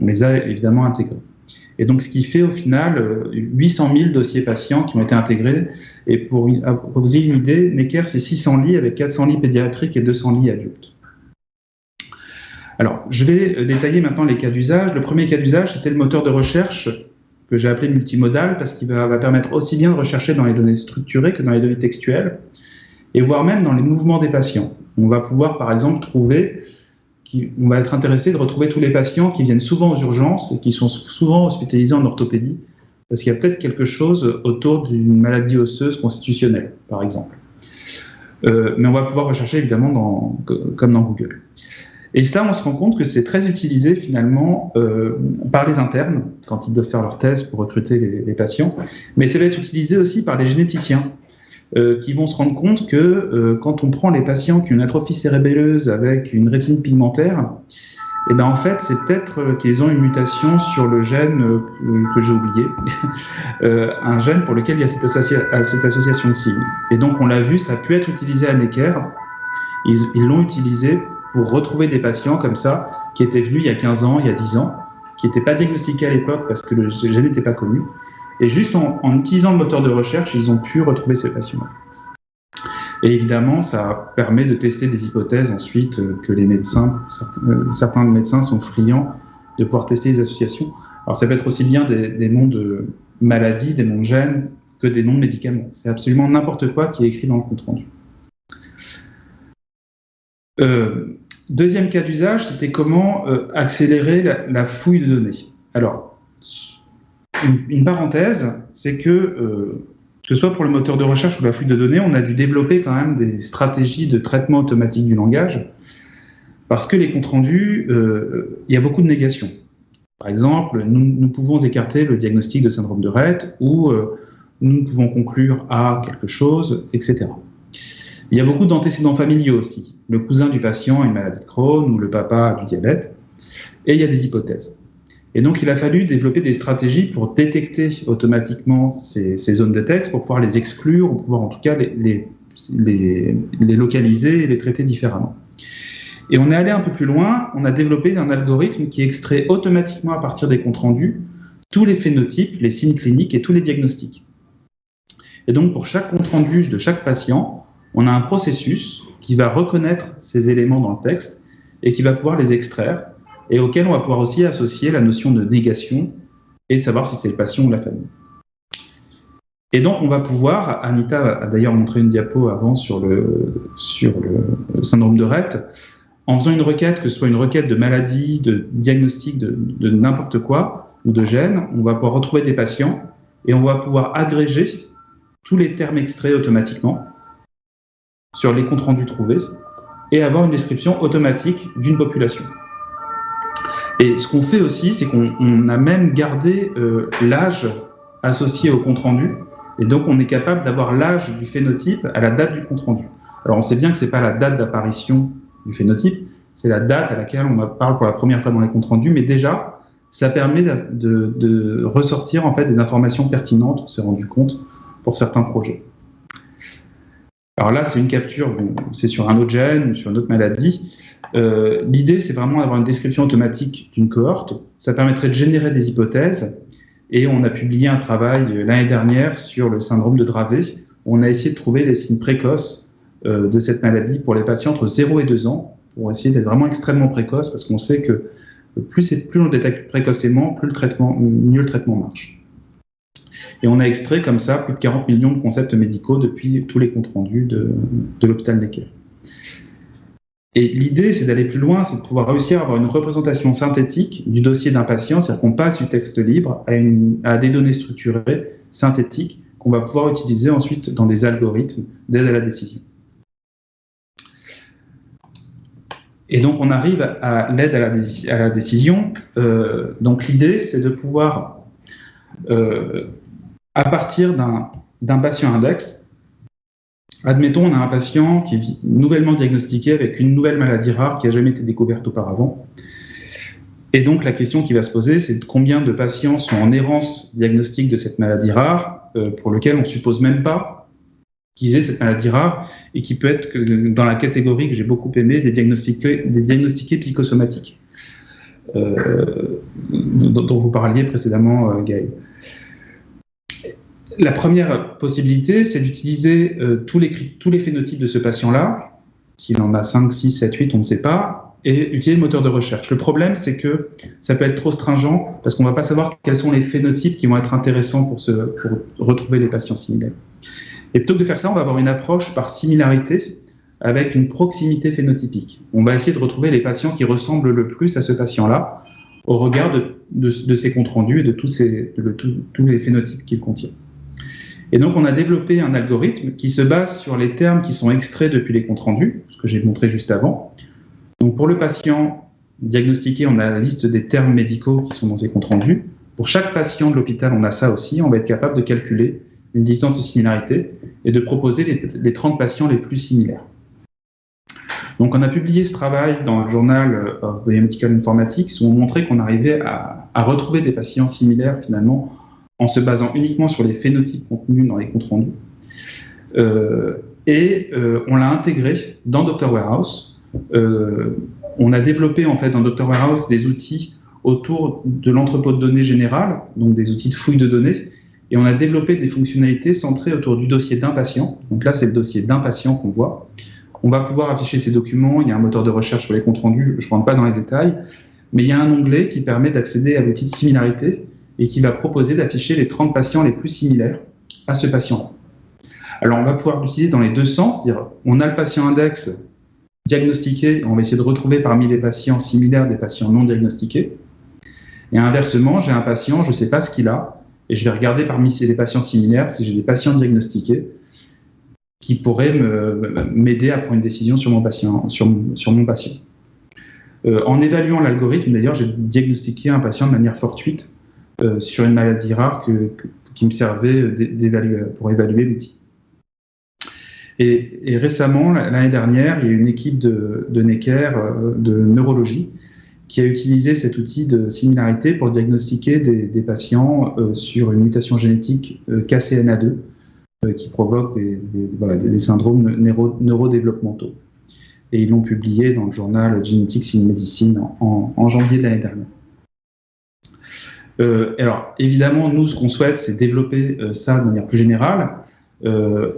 On les a évidemment intégrés. Et donc, ce qui fait au final 800 000 dossiers patients qui ont été intégrés. Et pour vous ayez une idée, Necker, c'est 600 lits avec 400 lits pédiatriques et 200 lits adultes. Alors, je vais détailler maintenant les cas d'usage. Le premier cas d'usage, c'était le moteur de recherche que j'ai appelé multimodal, parce qu'il va permettre aussi bien de rechercher dans les données structurées que dans les données textuelles, et voire même dans les mouvements des patients. On va pouvoir, par exemple, on va être intéressé de retrouver tous les patients qui viennent souvent aux urgences et qui sont souvent hospitalisés en orthopédie, parce qu'il y a peut-être quelque chose autour d'une maladie osseuse constitutionnelle, par exemple. Mais on va pouvoir rechercher, évidemment, comme dans Google. Et ça, on se rend compte que c'est très utilisé finalement par les internes quand ils doivent faire leur thèse pour recruter les patients, mais ça va être utilisé aussi par les généticiens qui vont se rendre compte que quand on prend les patients qui ont une atrophie cérébelleuse avec une rétine pigmentaire, et ben en fait, c'est peut-être qu'ils ont une mutation sur le gène que j'ai oublié, un gène pour lequel il y a cette association de signes. Et donc, on l'a vu, ça a pu être utilisé à Necker. Ils l'ont utilisé pour retrouver des patients comme ça, qui étaient venus il y a 15 ans, il y a 10 ans, qui n'étaient pas diagnostiqués à l'époque parce que le gène n'était pas connu. Et juste en utilisant le moteur de recherche, ils ont pu retrouver ces patients-là. Et évidemment, ça permet de tester des hypothèses ensuite que les médecins, certains médecins sont friands de pouvoir tester les associations. Alors ça peut être aussi bien des noms de maladies, des noms de gènes, que des noms de médicaments. C'est absolument n'importe quoi qui est écrit dans le compte-rendu. Deuxième cas d'usage, c'était comment accélérer la fouille de données. Alors, une parenthèse, c'est que ce soit pour le moteur de recherche ou la fouille de données, on a dû développer quand même des stratégies de traitement automatique du langage, parce que les comptes rendus, il y a beaucoup de négations. Par exemple, nous pouvons écarter le diagnostic de syndrome de Rett, ou nous pouvons conclure à quelque chose, etc. Il y a beaucoup d'antécédents familiaux aussi. Le cousin du patient a une maladie de Crohn ou le papa a du diabète. Et il y a des hypothèses. Et donc, il a fallu développer des stratégies pour détecter automatiquement ces zones de texte, pour pouvoir les exclure, ou pouvoir en tout cas les localiser et les traiter différemment. Et on est allé un peu plus loin, on a développé un algorithme qui extrait automatiquement à partir des comptes rendus tous les phénotypes, les signes cliniques et tous les diagnostics. Et donc, pour chaque compte rendu de chaque patient, on a un processus qui va reconnaître ces éléments dans le texte et qui va pouvoir les extraire, et auquel on va pouvoir aussi associer la notion de négation et savoir si c'est le patient ou la famille. Et donc, on va pouvoir, Anita a d'ailleurs montré une diapo avant sur le syndrome de Rett, en faisant une requête, que ce soit une requête de maladie, de diagnostic, de n'importe quoi, ou de gène, on va pouvoir retrouver des patients et on va pouvoir agréger tous les termes extraits automatiquement sur les comptes rendus trouvés et avoir une description automatique d'une population. Et ce qu'on fait aussi, c'est qu'on a même gardé l'âge associé au compte rendu, et donc on est capable d'avoir l'âge du phénotype à la date du compte rendu. Alors on sait bien que ce n'est pas la date d'apparition du phénotype, c'est la date à laquelle on parle pour la première fois dans les comptes rendus, mais déjà, ça permet de ressortir en fait des informations pertinentes, on s'est rendu compte, pour certains projets. Alors là, c'est une capture, bon, c'est sur un autre gène, sur une autre maladie. L'idée, c'est vraiment d'avoir une description automatique d'une cohorte. Ça permettrait de générer des hypothèses. Et on a publié un travail l'année dernière sur le syndrome de Dravet. On a essayé de trouver les signes précoces de cette maladie pour les patients entre 0 et 2 ans, pour essayer d'être vraiment extrêmement précoce, parce qu'on sait que plus on le détecte précocement, mieux le traitement marche. Et on a extrait comme ça plus de 40 millions de concepts médicaux depuis tous les comptes rendus de l'hôpital Necker. Et l'idée, c'est d'aller plus loin, c'est de pouvoir réussir à avoir une représentation synthétique du dossier d'un patient, c'est-à-dire qu'on passe du texte libre à des données structurées, synthétiques, qu'on va pouvoir utiliser ensuite dans des algorithmes d'aide à la décision. Et donc, on arrive à l'aide à la décision. Donc, l'idée, c'est de pouvoir, à partir d'un patient index, admettons, on a un patient qui est nouvellement diagnostiqué avec une nouvelle maladie rare qui n'a jamais été découverte auparavant. Et donc, la question qui va se poser, c'est combien de patients sont en errance diagnostique de cette maladie rare, pour lequel on ne suppose même pas qu'ils aient cette maladie rare, et qui peut être dans la catégorie que j'ai beaucoup aimée, des diagnostiqués psychosomatiques, dont vous parliez précédemment, Gaël. La première possibilité, c'est d'utiliser tous les phénotypes de ce patient-là, s'il en a 5, 6, 7, 8, on ne sait pas, et utiliser le moteur de recherche. Le problème, c'est que ça peut être trop stringent, parce qu'on ne va pas savoir quels sont les phénotypes qui vont être intéressants pour retrouver les patients similaires. Et plutôt que de faire ça, on va avoir une approche par similarité avec une proximité phénotypique. On va essayer de retrouver les patients qui ressemblent le plus à ce patient-là au regard de ses comptes rendus et de tous les phénotypes qu'il contient. Et donc, on a développé un algorithme qui se base sur les termes qui sont extraits depuis les comptes rendus, ce que j'ai montré juste avant. Donc, pour le patient diagnostiqué, on a la liste des termes médicaux qui sont dans ses comptes rendus. Pour chaque patient de l'hôpital, on a ça aussi. On va être capable de calculer une distance de similarité et de proposer les 30 patients les plus similaires. Donc, on a publié ce travail dans le Journal of Biomedical Informatics où on montrait qu'on arrivait à retrouver des patients similaires finalement en se basant uniquement sur les phénotypes contenus dans les comptes rendus. On l'a intégré dans Dr Warehouse. On a développé en fait dans Dr Warehouse des outils autour de l'entrepôt de données général, donc des outils de fouille de données, et on a développé des fonctionnalités centrées autour du dossier d'un patient. Donc là, c'est le dossier d'un patient qu'on voit. On va pouvoir afficher ces documents, il y a un moteur de recherche sur les comptes rendus, je ne rentre pas dans les détails, mais il y a un onglet qui permet d'accéder à l'outil de similarité et qui va proposer d'afficher les 30 patients les plus similaires à ce patient-là. Alors, on va pouvoir l'utiliser dans les deux sens, c'est-à-dire on a le patient index diagnostiqué, on va essayer de retrouver parmi les patients similaires des patients non diagnostiqués. Et inversement, j'ai un patient, je ne sais pas ce qu'il a, et je vais regarder parmi les patients similaires si j'ai des patients diagnostiqués qui pourraient m'aider à prendre une décision sur mon patient. En évaluant l'algorithme, d'ailleurs, j'ai diagnostiqué un patient de manière fortuite sur une maladie rare qui me servait pour évaluer l'outil. Et récemment, l'année dernière, il y a une équipe de Necker de neurologie qui a utilisé cet outil de similarité pour diagnostiquer des patients sur une mutation génétique KCNA2 qui provoque des syndromes neurodéveloppementaux. Et ils l'ont publié dans le journal Genetics in Medicine en janvier de l'année dernière. Alors, évidemment, nous, ce qu'on souhaite, c'est développer ça de manière plus générale.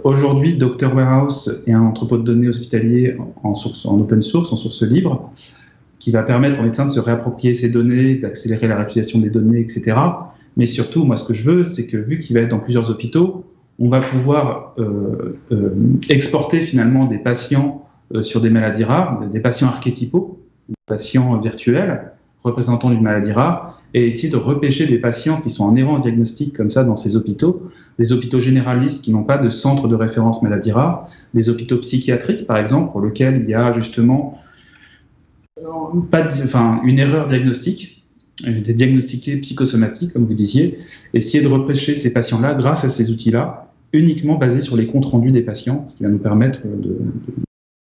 Aujourd'hui, Dr Warehouse est un entrepôt de données hospitalier en open source, en source libre, qui va permettre aux médecins de se réapproprier ces données, d'accélérer la réutilisation des données, etc. Mais surtout, moi, ce que je veux, c'est que vu qu'il va être dans plusieurs hôpitaux, on va pouvoir exporter finalement des patients sur des maladies rares, des patients archétypaux, des patients virtuels, représentants d'une maladie rare, et essayer de repêcher des patients qui sont en errance diagnostique comme ça dans ces hôpitaux, des hôpitaux généralistes qui n'ont pas de centre de référence maladie rare, des hôpitaux psychiatriques par exemple, pour lesquels il y a justement une erreur diagnostique, des diagnostiqués psychosomatiques, comme vous disiez, essayer de repêcher ces patients-là grâce à ces outils-là, uniquement basés sur les comptes rendus des patients, ce qui va nous permettre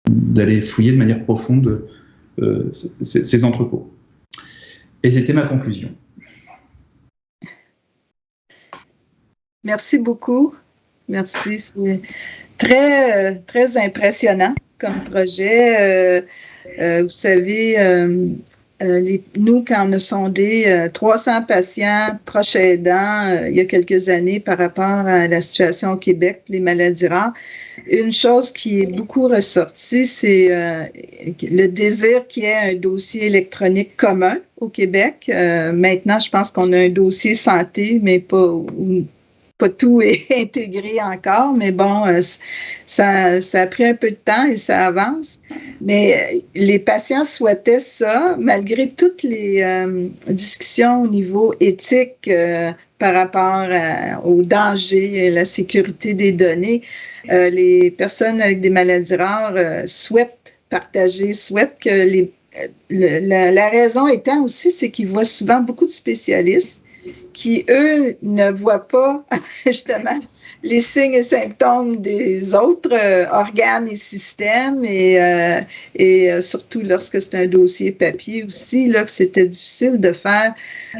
d'aller fouiller de manière profonde ces entrepôts. Et c'était ma conclusion. Merci beaucoup. Merci. C'est très, très impressionnant comme projet. Vous savez, nous, quand on a sondé 300 patients proches aidants il y a quelques années par rapport à la situation au Québec, les maladies rares, une chose qui est beaucoup ressortie, c'est le désir qu'il y ait un dossier électronique commun au Québec. Maintenant, je pense qu'on a un dossier santé, mais pas tout est intégré encore, mais bon, ça a pris un peu de temps et ça avance. Mais les patients souhaitaient ça, malgré toutes les discussions au niveau éthique par rapport aux dangers et la sécurité des données. Les personnes avec des maladies rares souhaitent que la raison étant aussi, c'est qu'ils voient souvent beaucoup de spécialistes qui, eux, ne voient pas justement les signes et symptômes des autres organes et systèmes et surtout lorsque c'est un dossier papier aussi, là, que c'était difficile de faire.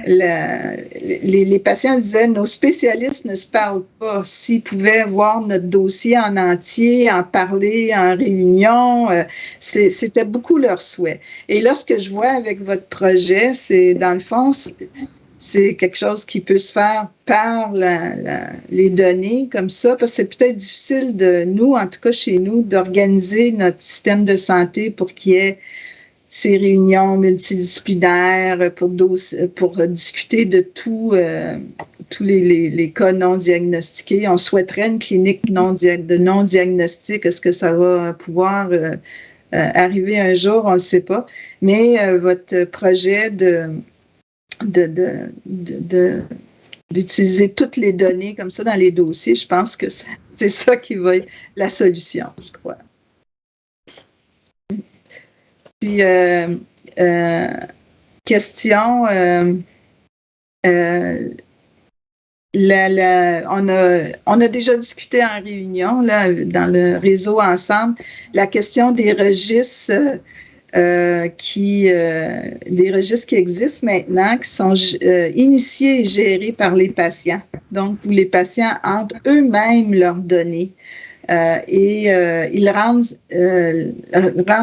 Les patients disaient, nos spécialistes ne se parlent pas. S'ils pouvaient voir notre dossier en entier, en parler en réunion, c'était beaucoup leur souhait. Et là, ce que je vois avec votre projet, c'est, dans le fond, c'est quelque chose qui peut se faire par les données comme ça, parce que c'est peut-être difficile de nous, en tout cas chez nous, d'organiser notre système de santé pour qu'il y ait ces réunions multidisciplinaires pour discuter de tous les cas non diagnostiqués. On souhaiterait une clinique de non-diagnostic. Est-ce que ça va pouvoir arriver un jour? On ne sait pas. Mais votre projet d'utiliser toutes les données comme ça dans les dossiers, je pense que c'est ça qui va être la solution, je crois. Puis, question, on a déjà discuté en réunion, là, dans le réseau ensemble, la question des registres des registres qui existent maintenant, qui sont initiés et gérés par les patients. Donc, où les patients entrent eux-mêmes leurs données et ils rendent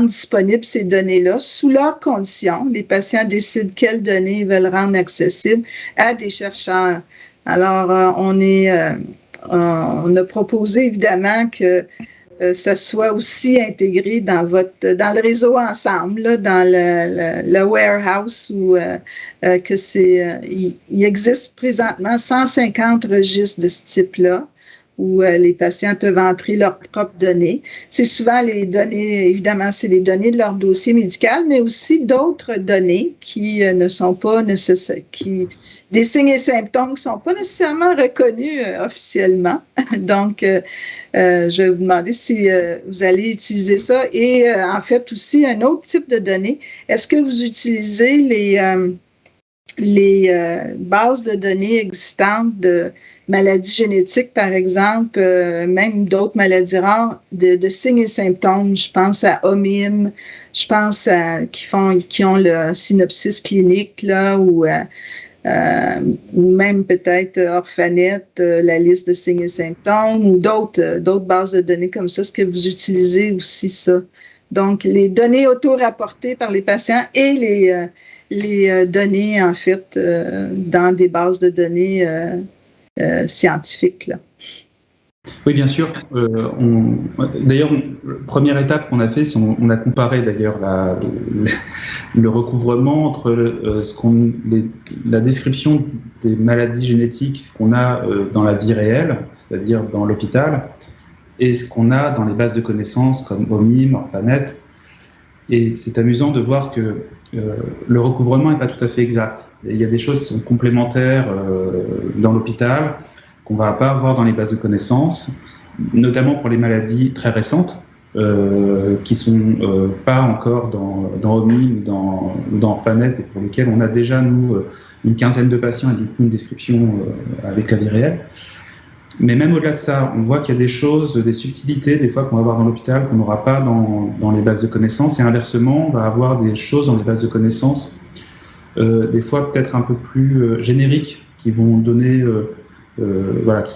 disponibles ces données-là sous leurs conditions. Les patients décident quelles données ils veulent rendre accessibles à des chercheurs. Alors, on a proposé évidemment que ça soit aussi intégré dans le réseau ensemble, là, dans le warehouse où il existe présentement 150 registres de ce type-là où les patients peuvent entrer leurs propres données. C'est souvent les données, évidemment, c'est les données de leur dossier médical, mais aussi d'autres données qui ne sont pas nécessaires, des signes et symptômes qui ne sont pas nécessairement reconnus officiellement. Donc, je vais vous demander si vous allez utiliser ça. Et en fait, aussi, un autre type de données. Est-ce que vous utilisez les bases de données existantes de maladies génétiques, par exemple, même d'autres maladies rares, de signes et symptômes? Je pense à OMIM, je pense qui ont le synopsis clinique là ou même peut-être Orphanet, la liste de signes et symptômes ou d'autres bases de données comme ça. Est-ce que vous utilisez aussi ça? Donc, les données auto-rapportées par les patients et les données, en fait, dans des bases de données scientifiques, là. Oui, bien sûr. D'ailleurs, première étape qu'on a fait, c'est on a comparé d'ailleurs le recouvrement entre la description des maladies génétiques qu'on a dans la vie réelle, c'est-à-dire dans l'hôpital, et ce qu'on a dans les bases de connaissances comme OMIM, Orphanet. Et c'est amusant de voir que le recouvrement n'est pas tout à fait exact. Il y a des choses qui sont complémentaires dans l'hôpital, qu'on ne va pas avoir dans les bases de connaissances, notamment pour les maladies très récentes, qui ne sont pas encore dans OMI ou dans Orphanet, et pour lesquelles on a déjà, nous, une quinzaine de patients et du coup une description avec la vie réelle. Mais même au-delà de ça, on voit qu'il y a des choses, des subtilités, des fois qu'on va avoir dans l'hôpital, qu'on n'aura pas dans les bases de connaissances, et inversement, on va avoir des choses dans les bases de connaissances, des fois peut-être un peu plus génériques, qui vont donner...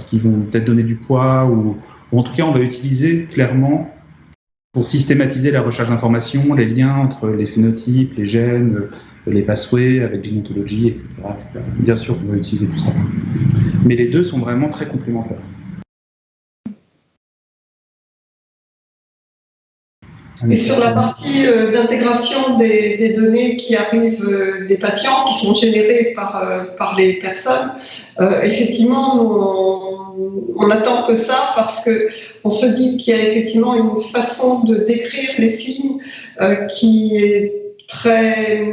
qui vont peut-être donner du poids ou en tout cas on va utiliser clairement pour systématiser la recherche d'informations, les liens entre les phénotypes, les gènes, les pathways avec Genotology, etc., etc. Bien sûr, on va utiliser tout ça. Mais les deux sont vraiment très complémentaires. Et sur la partie d'intégration des données qui arrivent des patients, qui sont générées par les personnes, effectivement, on attend que ça parce qu'on se dit qu'il y a effectivement une façon de décrire les signes qui est très,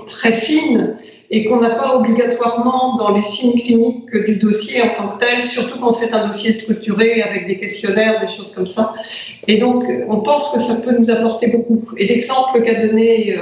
très fine et qu'on n'a pas obligatoirement dans les signes cliniques du dossier en tant que tel, surtout quand c'est un dossier structuré avec des questionnaires, des choses comme ça. Et donc, on pense que ça peut nous apporter beaucoup. Et l'exemple qu'a donné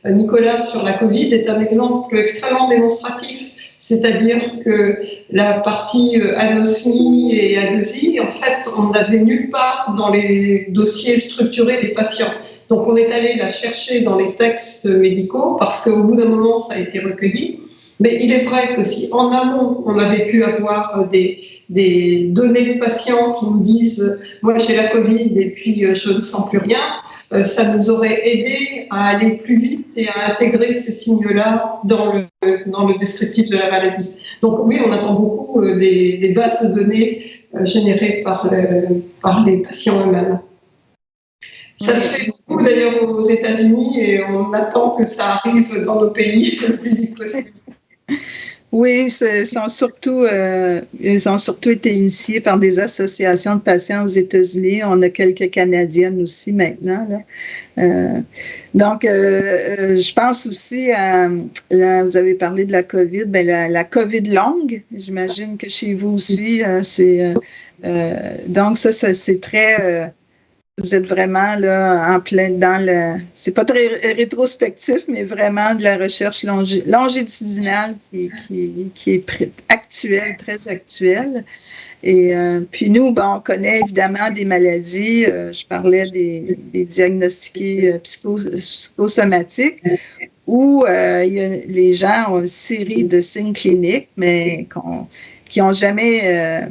Nicolas sur la Covid est un exemple extrêmement démonstratif. C'est-à-dire que la partie anosmie et agueusie, en fait, on n'avait nulle part dans les dossiers structurés des patients. Donc, on est allé la chercher dans les textes médicaux parce qu'au bout d'un moment, ça a été recueilli. Mais il est vrai que si en amont, on avait pu avoir des données de patients qui nous disent « moi, j'ai la Covid et puis je ne sens plus rien », ça nous aurait aidé à aller plus vite et à intégrer ces signes-là dans le descriptif de la maladie. Donc oui, on attend beaucoup des bases de données générées par les patients eux-mêmes. Ça se fait beaucoup d'ailleurs aux États-Unis et on attend que ça arrive dans nos pays le plus vite possible. Oui, ils ont surtout été initiés par des associations de patients aux États-Unis. On a quelques Canadiennes aussi maintenant, là. Donc, je pense aussi là, vous avez parlé de la COVID, la COVID longue. J'imagine que chez vous aussi, donc ça c'est très... vous êtes vraiment là en plein dans c'est pas très rétrospectif, mais vraiment de la recherche longitudinale qui est actuelle, très actuelle. Et puis nous, on connaît évidemment des maladies. Je parlais des diagnostiqués psychosomatiques où les gens ont une série de signes cliniques, mais qui n'ont jamais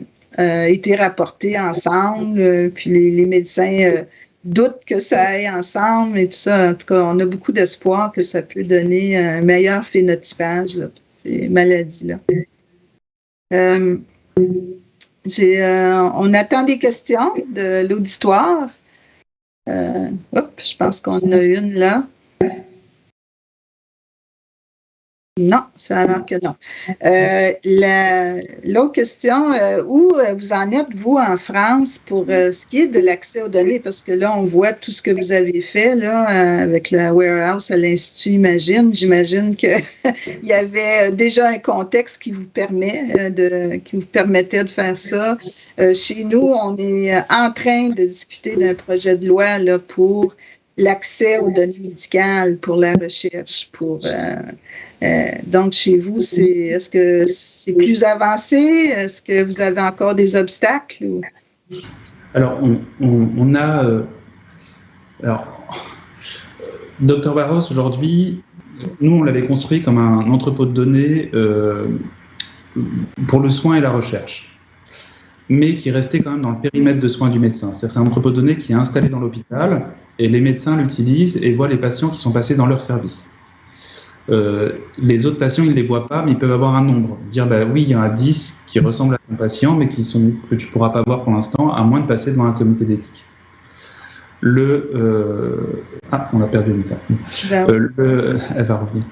été rapportés ensemble, puis les médecins doutent que ça aille ensemble et tout ça. En tout cas, on a beaucoup d'espoir que ça peut donner un meilleur phénotypage là, pour ces maladies-là. On attend des questions de l'auditoire. Je pense qu'on en a une là. Non, ça a l'air que non. L'autre question, où vous en êtes, vous, en France, pour ce qui est de l'accès aux données? Parce que là, on voit tout ce que vous avez fait là, avec la warehouse à l'Institut Imagine. J'imagine qu'il y avait déjà un contexte qui vous permettait de faire ça. Chez nous, on est en train de discuter d'un projet de loi là, pour l'accès aux données médicales, pour la recherche, donc, chez vous, est-ce que c'est plus avancé? Est-ce que vous avez encore des obstacles? Ou... Alors, on a... Dr Warehouse, aujourd'hui, nous, on l'avait construit comme un entrepôt de données pour le soin et la recherche, mais qui restait quand même dans le périmètre de soins du médecin. C'est-à-dire que c'est un entrepôt de données qui est installé dans l'hôpital, et les médecins l'utilisent et voient les patients qui sont passés dans leur service. Les autres patients, ils ne les voient pas, mais ils peuvent avoir un nombre. Dire, oui, il y en a 10 qui ressemblent à ton patient, mais que tu ne pourras pas voir pour l'instant, à moins de passer devant un comité d'éthique. On a perdu Rita. Elle va revenir.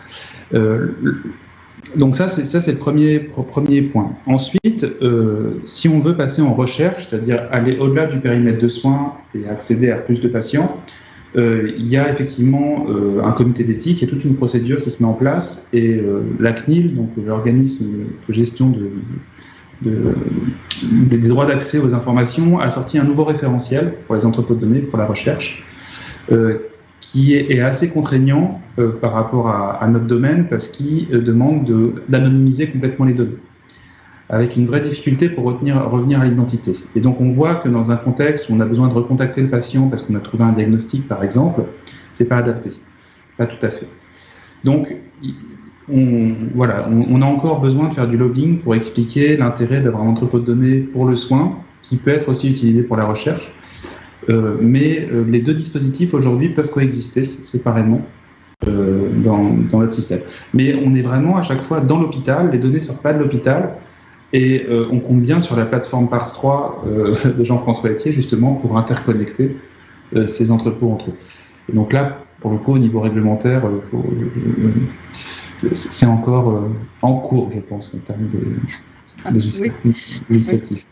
Donc ça, c'est le premier point. Ensuite, si on veut passer en recherche, c'est-à-dire aller au-delà du périmètre de soins et accéder à plus de patients, il y a effectivement un comité d'éthique et toute une procédure qui se met en place, et la CNIL, donc l'organisme de gestion des droits d'accès aux informations, a sorti un nouveau référentiel pour les entrepôts de données, pour la recherche, qui est assez contraignant par rapport à notre domaine, parce qu'il demande d'anonymiser complètement les données, avec une vraie difficulté pour revenir à l'identité. Et donc on voit que dans un contexte où on a besoin de recontacter le patient parce qu'on a trouvé un diagnostic, par exemple, c'est pas adapté, pas tout à fait. Donc on a encore besoin de faire du lobbying pour expliquer l'intérêt d'avoir un entrepôt de données pour le soin, qui peut être aussi utilisé pour la recherche. Mais les deux dispositifs aujourd'hui peuvent coexister séparément dans notre système. Mais on est vraiment à chaque fois dans l'hôpital, les données ne sortent pas de l'hôpital, et on compte bien sur la plateforme Pars 3 de Jean-François Etier, justement, pour interconnecter ces entrepôts entre eux. Et donc là, pour le coup, au niveau réglementaire, c'est encore en cours, je pense, en termes de législatif.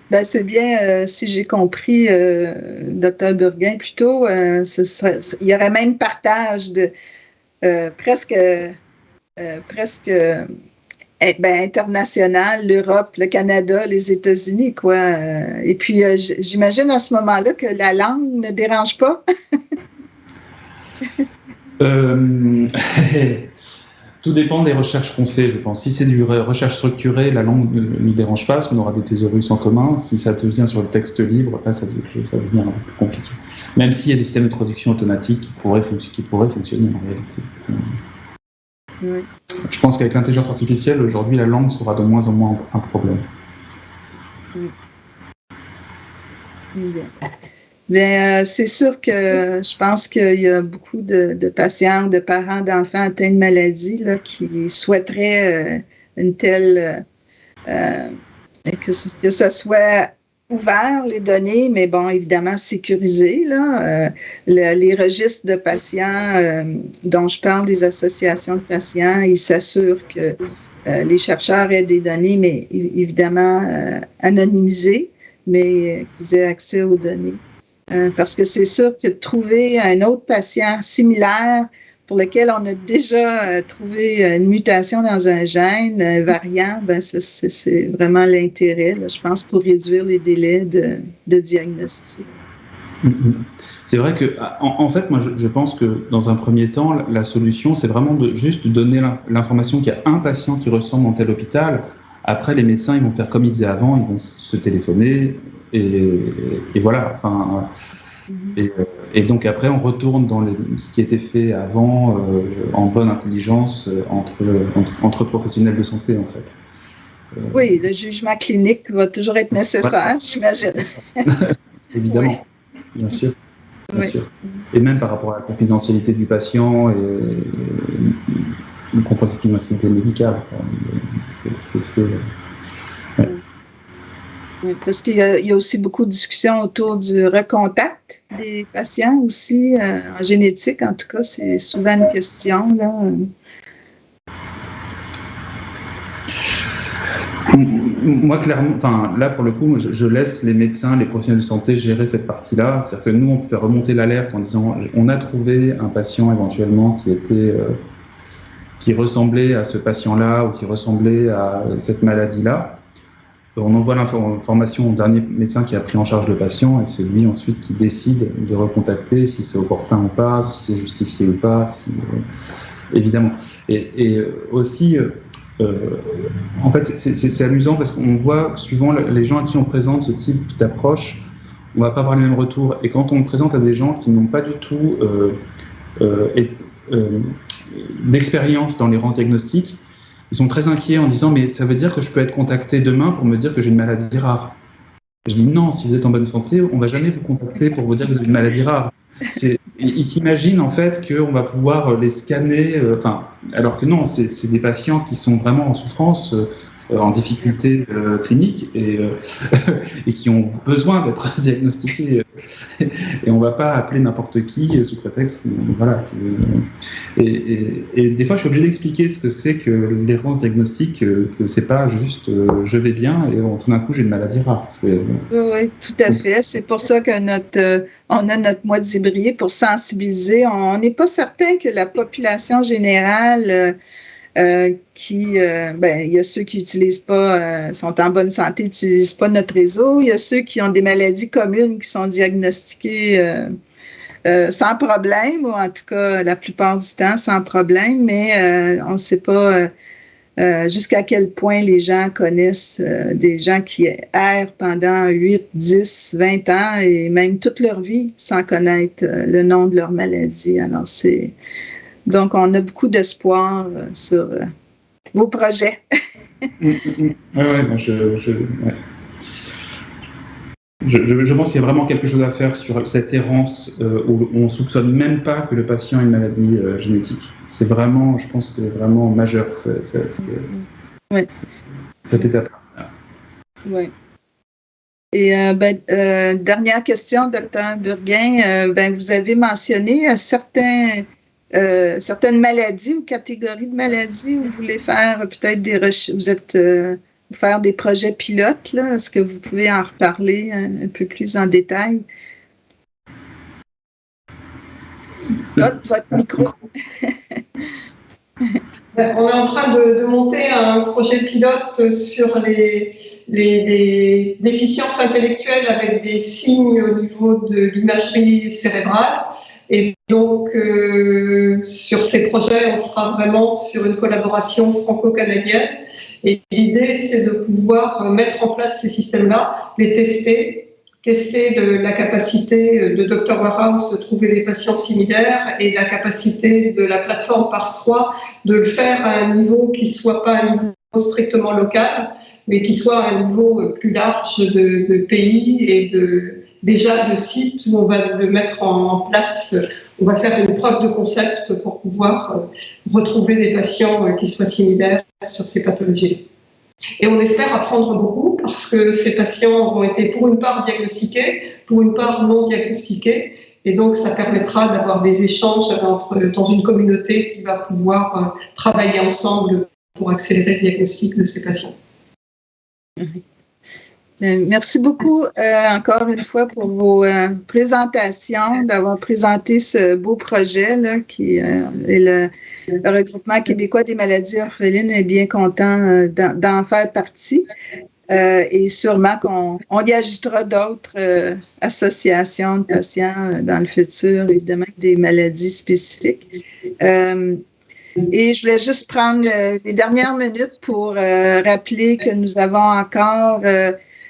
Ben, c'est bien, si j'ai compris, Dr Burguin, plutôt, il y aurait même partage de presque international, l'Europe, le Canada, les États-Unis, quoi. Et puis, j'imagine à ce moment-là que la langue ne dérange pas. Tout dépend des recherches qu'on fait, je pense. Si c'est du recherche structurée, la langue ne nous dérange pas, parce qu'on aura des thésaurus en commun. Si ça devient sur le texte libre, là, ça devient un peu plus compliqué. Même s'il y a des systèmes de traduction automatique qui pourraient fonctionner en réalité. Oui. Je pense qu'avec l'intelligence artificielle, aujourd'hui, la langue sera de moins en moins un problème. Oui. Mais c'est sûr que je pense qu'il y a beaucoup de patients, de parents d'enfants atteints de maladies là, qui souhaiteraient une telle que ce soit ouvert, les données, mais bon, évidemment sécurisé. Là, les registres de patients dont je parle, des associations de patients, ils s'assurent que les chercheurs aient des données, mais évidemment anonymisées, mais qu'ils aient accès aux données. Parce que c'est sûr que trouver un autre patient similaire pour lequel on a déjà trouvé une mutation dans un gène, un variant, ben c'est vraiment l'intérêt, là, je pense, pour réduire les délais de diagnostic. C'est vrai que, en fait, moi, je pense que dans un premier temps, la solution, c'est vraiment juste de donner l'information qu'il y a un patient qui ressemble dans tel hôpital. Après, les médecins, ils vont faire comme ils faisaient avant, ils vont se téléphoner, et voilà. Enfin, et donc après, on retourne dans ce qui était fait avant, en bonne intelligence entre professionnels de santé, en fait. Oui, le jugement clinique va toujours être nécessaire, j'imagine. Évidemment, oui. Bien sûr. Et même par rapport à la confidentialité du patient et la confidentialité médicale, c'est fait. Ouais. Oui, parce qu'il y a aussi beaucoup de discussions autour du recontact des patients aussi, en génétique, en tout cas, c'est souvent une question, là. Moi, clairement, là, pour le coup, je laisse les médecins, les professionnels de santé gérer cette partie-là. C'est-à-dire que nous, on peut faire remonter l'alerte en disant on a trouvé un patient éventuellement qui ressemblait à ce patient-là ou qui ressemblait à cette maladie-là. On envoie l'information au dernier médecin qui a pris en charge le patient, et c'est lui ensuite qui décide de recontacter si c'est opportun ou pas, si c'est justifié ou pas, évidemment. Et aussi, en fait, c'est amusant parce qu'on voit, suivant les gens à qui on présente ce type d'approche, on ne va pas avoir les mêmes retours. Et quand on le présente à des gens qui n'ont pas du tout d'expérience dans l'errance diagnostique, ils sont très inquiets en disant « mais ça veut dire que je peux être contacté demain pour me dire que j'ai une maladie rare ». Je dis « non, si vous êtes en bonne santé, on ne va jamais vous contacter pour vous dire que vous avez une maladie rare ». Ils s'imaginent en fait qu'on va pouvoir les scanner, alors que non, c'est des patients qui sont vraiment en souffrance, en difficulté clinique et qui ont besoin d'être diagnostiqués. Et on ne va pas appeler n'importe qui sous prétexte voilà. Et des fois, je suis obligé d'expliquer ce que c'est que l'errance diagnostique, que c'est pas juste je vais bien et tout d'un coup j'ai une maladie rare. Oui, tout à fait. C'est pour ça que on a notre mois de zébrier pour sensibiliser. On n'est pas certain que la population générale il y a ceux qui n'utilisent pas, sont en bonne santé, n'utilisent pas notre réseau. Il y a ceux qui ont des maladies communes qui sont diagnostiquées sans problème, ou en tout cas la plupart du temps sans problème, mais on ne sait pas jusqu'à quel point les gens connaissent des gens qui errent pendant 8, 10, 20 ans et même toute leur vie sans connaître le nom de leur maladie. Alors, donc, on a beaucoup d'espoir sur vos projets. Oui, je pense qu'il y a vraiment quelque chose à faire sur cette errance où on ne soupçonne même pas que le patient a une maladie génétique. C'est vraiment, je pense, c'est vraiment majeur cette étape. Oui. Et dernière question, Dr. Burguin, vous avez mentionné certaines maladies ou catégories de maladies où vous voulez faire peut-être des recherches, faire des projets pilotes, là. Est-ce que vous pouvez en reparler un peu plus en détail? Votre micro. On est en train de monter un projet pilote sur les déficiences intellectuelles avec des signes au niveau de l'imagerie cérébrale. Et donc, sur ces projets, on sera vraiment sur une collaboration franco-canadienne. Et l'idée, c'est de pouvoir mettre en place ces systèmes-là, les tester la capacité de Dr. Warehouse de trouver des patients similaires et la capacité de la plateforme PARS3 de le faire à un niveau qui ne soit pas un niveau strictement local, mais qui soit à un niveau plus large de pays et déjà de sites où on va le mettre en place. On va faire une preuve de concept pour pouvoir retrouver des patients qui soient similaires sur ces pathologies. Et on espère apprendre beaucoup parce que ces patients ont été pour une part diagnostiqués, pour une part non diagnostiqués. Et donc, ça permettra d'avoir des échanges dans une communauté qui va pouvoir travailler ensemble pour accélérer le diagnostic de ces patients. Merci beaucoup encore une fois pour vos présentations, d'avoir présenté ce beau projet là, qui est le regroupement québécois des maladies orphelines est bien content d'en faire partie. Et sûrement qu'on y ajoutera d'autres associations de patients dans le futur, évidemment, des maladies spécifiques. Et je voulais juste prendre les dernières minutes pour rappeler que nous avons encore,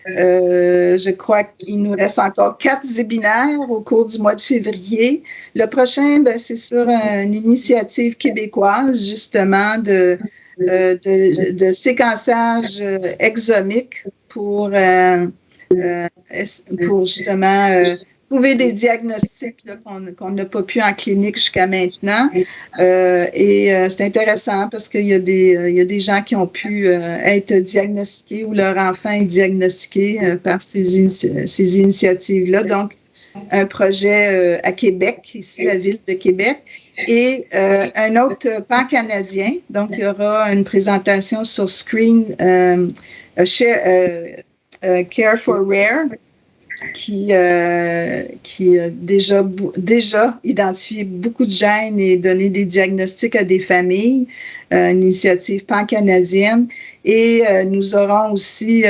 je crois qu'il nous reste encore 4 webinaires au cours du mois de février. Le prochain, c'est sur une initiative québécoise, justement, de séquençage exomique pour justement trouver des diagnostics là, qu'on n'a pas pu en clinique jusqu'à maintenant. C'est intéressant parce qu'il y a des gens qui ont pu être diagnostiqués ou leur enfant est diagnostiqué par ces initiatives-là. Donc, un projet à Québec, ici, la ville de Québec, et un autre pan-canadien. Donc, il y aura une présentation sur Screen Care for Rare, qui a déjà identifié beaucoup de gènes et donné des diagnostics à des familles, une initiative pan-canadienne. Et nous aurons aussi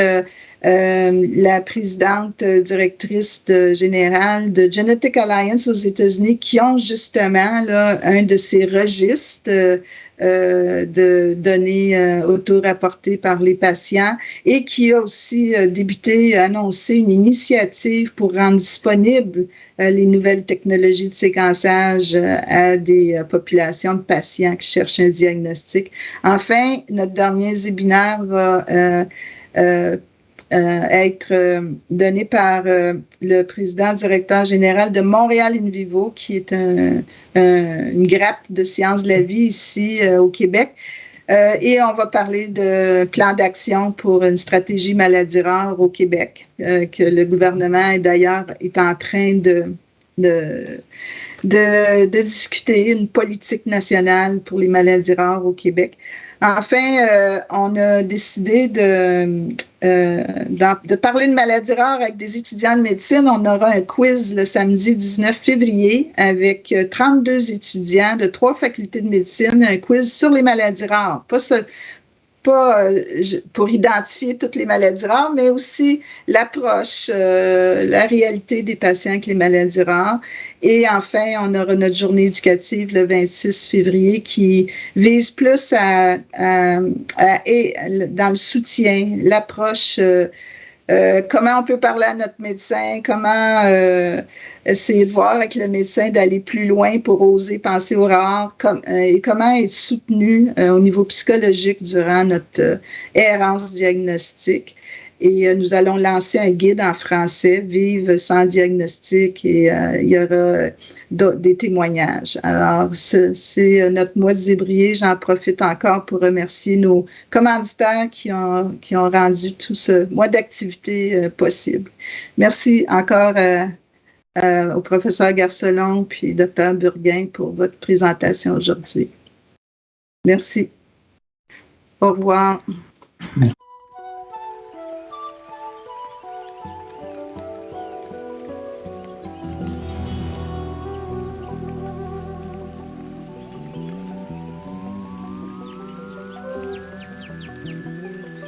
la présidente directrice générale de Genetic Alliance aux États-Unis qui ont justement là, un de ces registres de données auto-rapportées par les patients et qui a aussi annoncé une initiative pour rendre disponibles les nouvelles technologies de séquençage à des populations de patients qui cherchent un diagnostic. Enfin, notre dernier webinaire va être donné par le président directeur général de Montréal In Vivo, qui est une grappe de sciences de la vie ici au Québec. Et on va parler de plan d'action pour une stratégie maladie rare au Québec, que le gouvernement d'ailleurs est en train de discuter, une politique nationale pour les maladies rares au Québec. Enfin, on a décidé de parler de maladies rares avec des étudiants de médecine. On aura un quiz le samedi 19 février avec 32 étudiants de 3 facultés de médecine, un quiz sur les maladies rares. Pas pour identifier toutes les maladies rares, mais aussi l'approche, la réalité des patients avec les maladies rares. Et enfin, on aura notre journée éducative le 26 février qui vise plus dans le soutien, l'approche, comment on peut parler à notre médecin, comment essayer de voir avec le médecin d'aller plus loin pour oser penser aux rares, et comment être soutenu au niveau psychologique durant notre errance diagnostique. Et nous allons lancer un guide en français, Vivre sans diagnostic, et il y aura des témoignages. Alors, c'est notre mois de zébrier. J'en profite encore pour remercier nos commanditaires qui ont rendu tout ce mois d'activité possible. Merci encore au professeur Garcelon puis Dr. Burguin pour votre présentation aujourd'hui. Merci. Au revoir.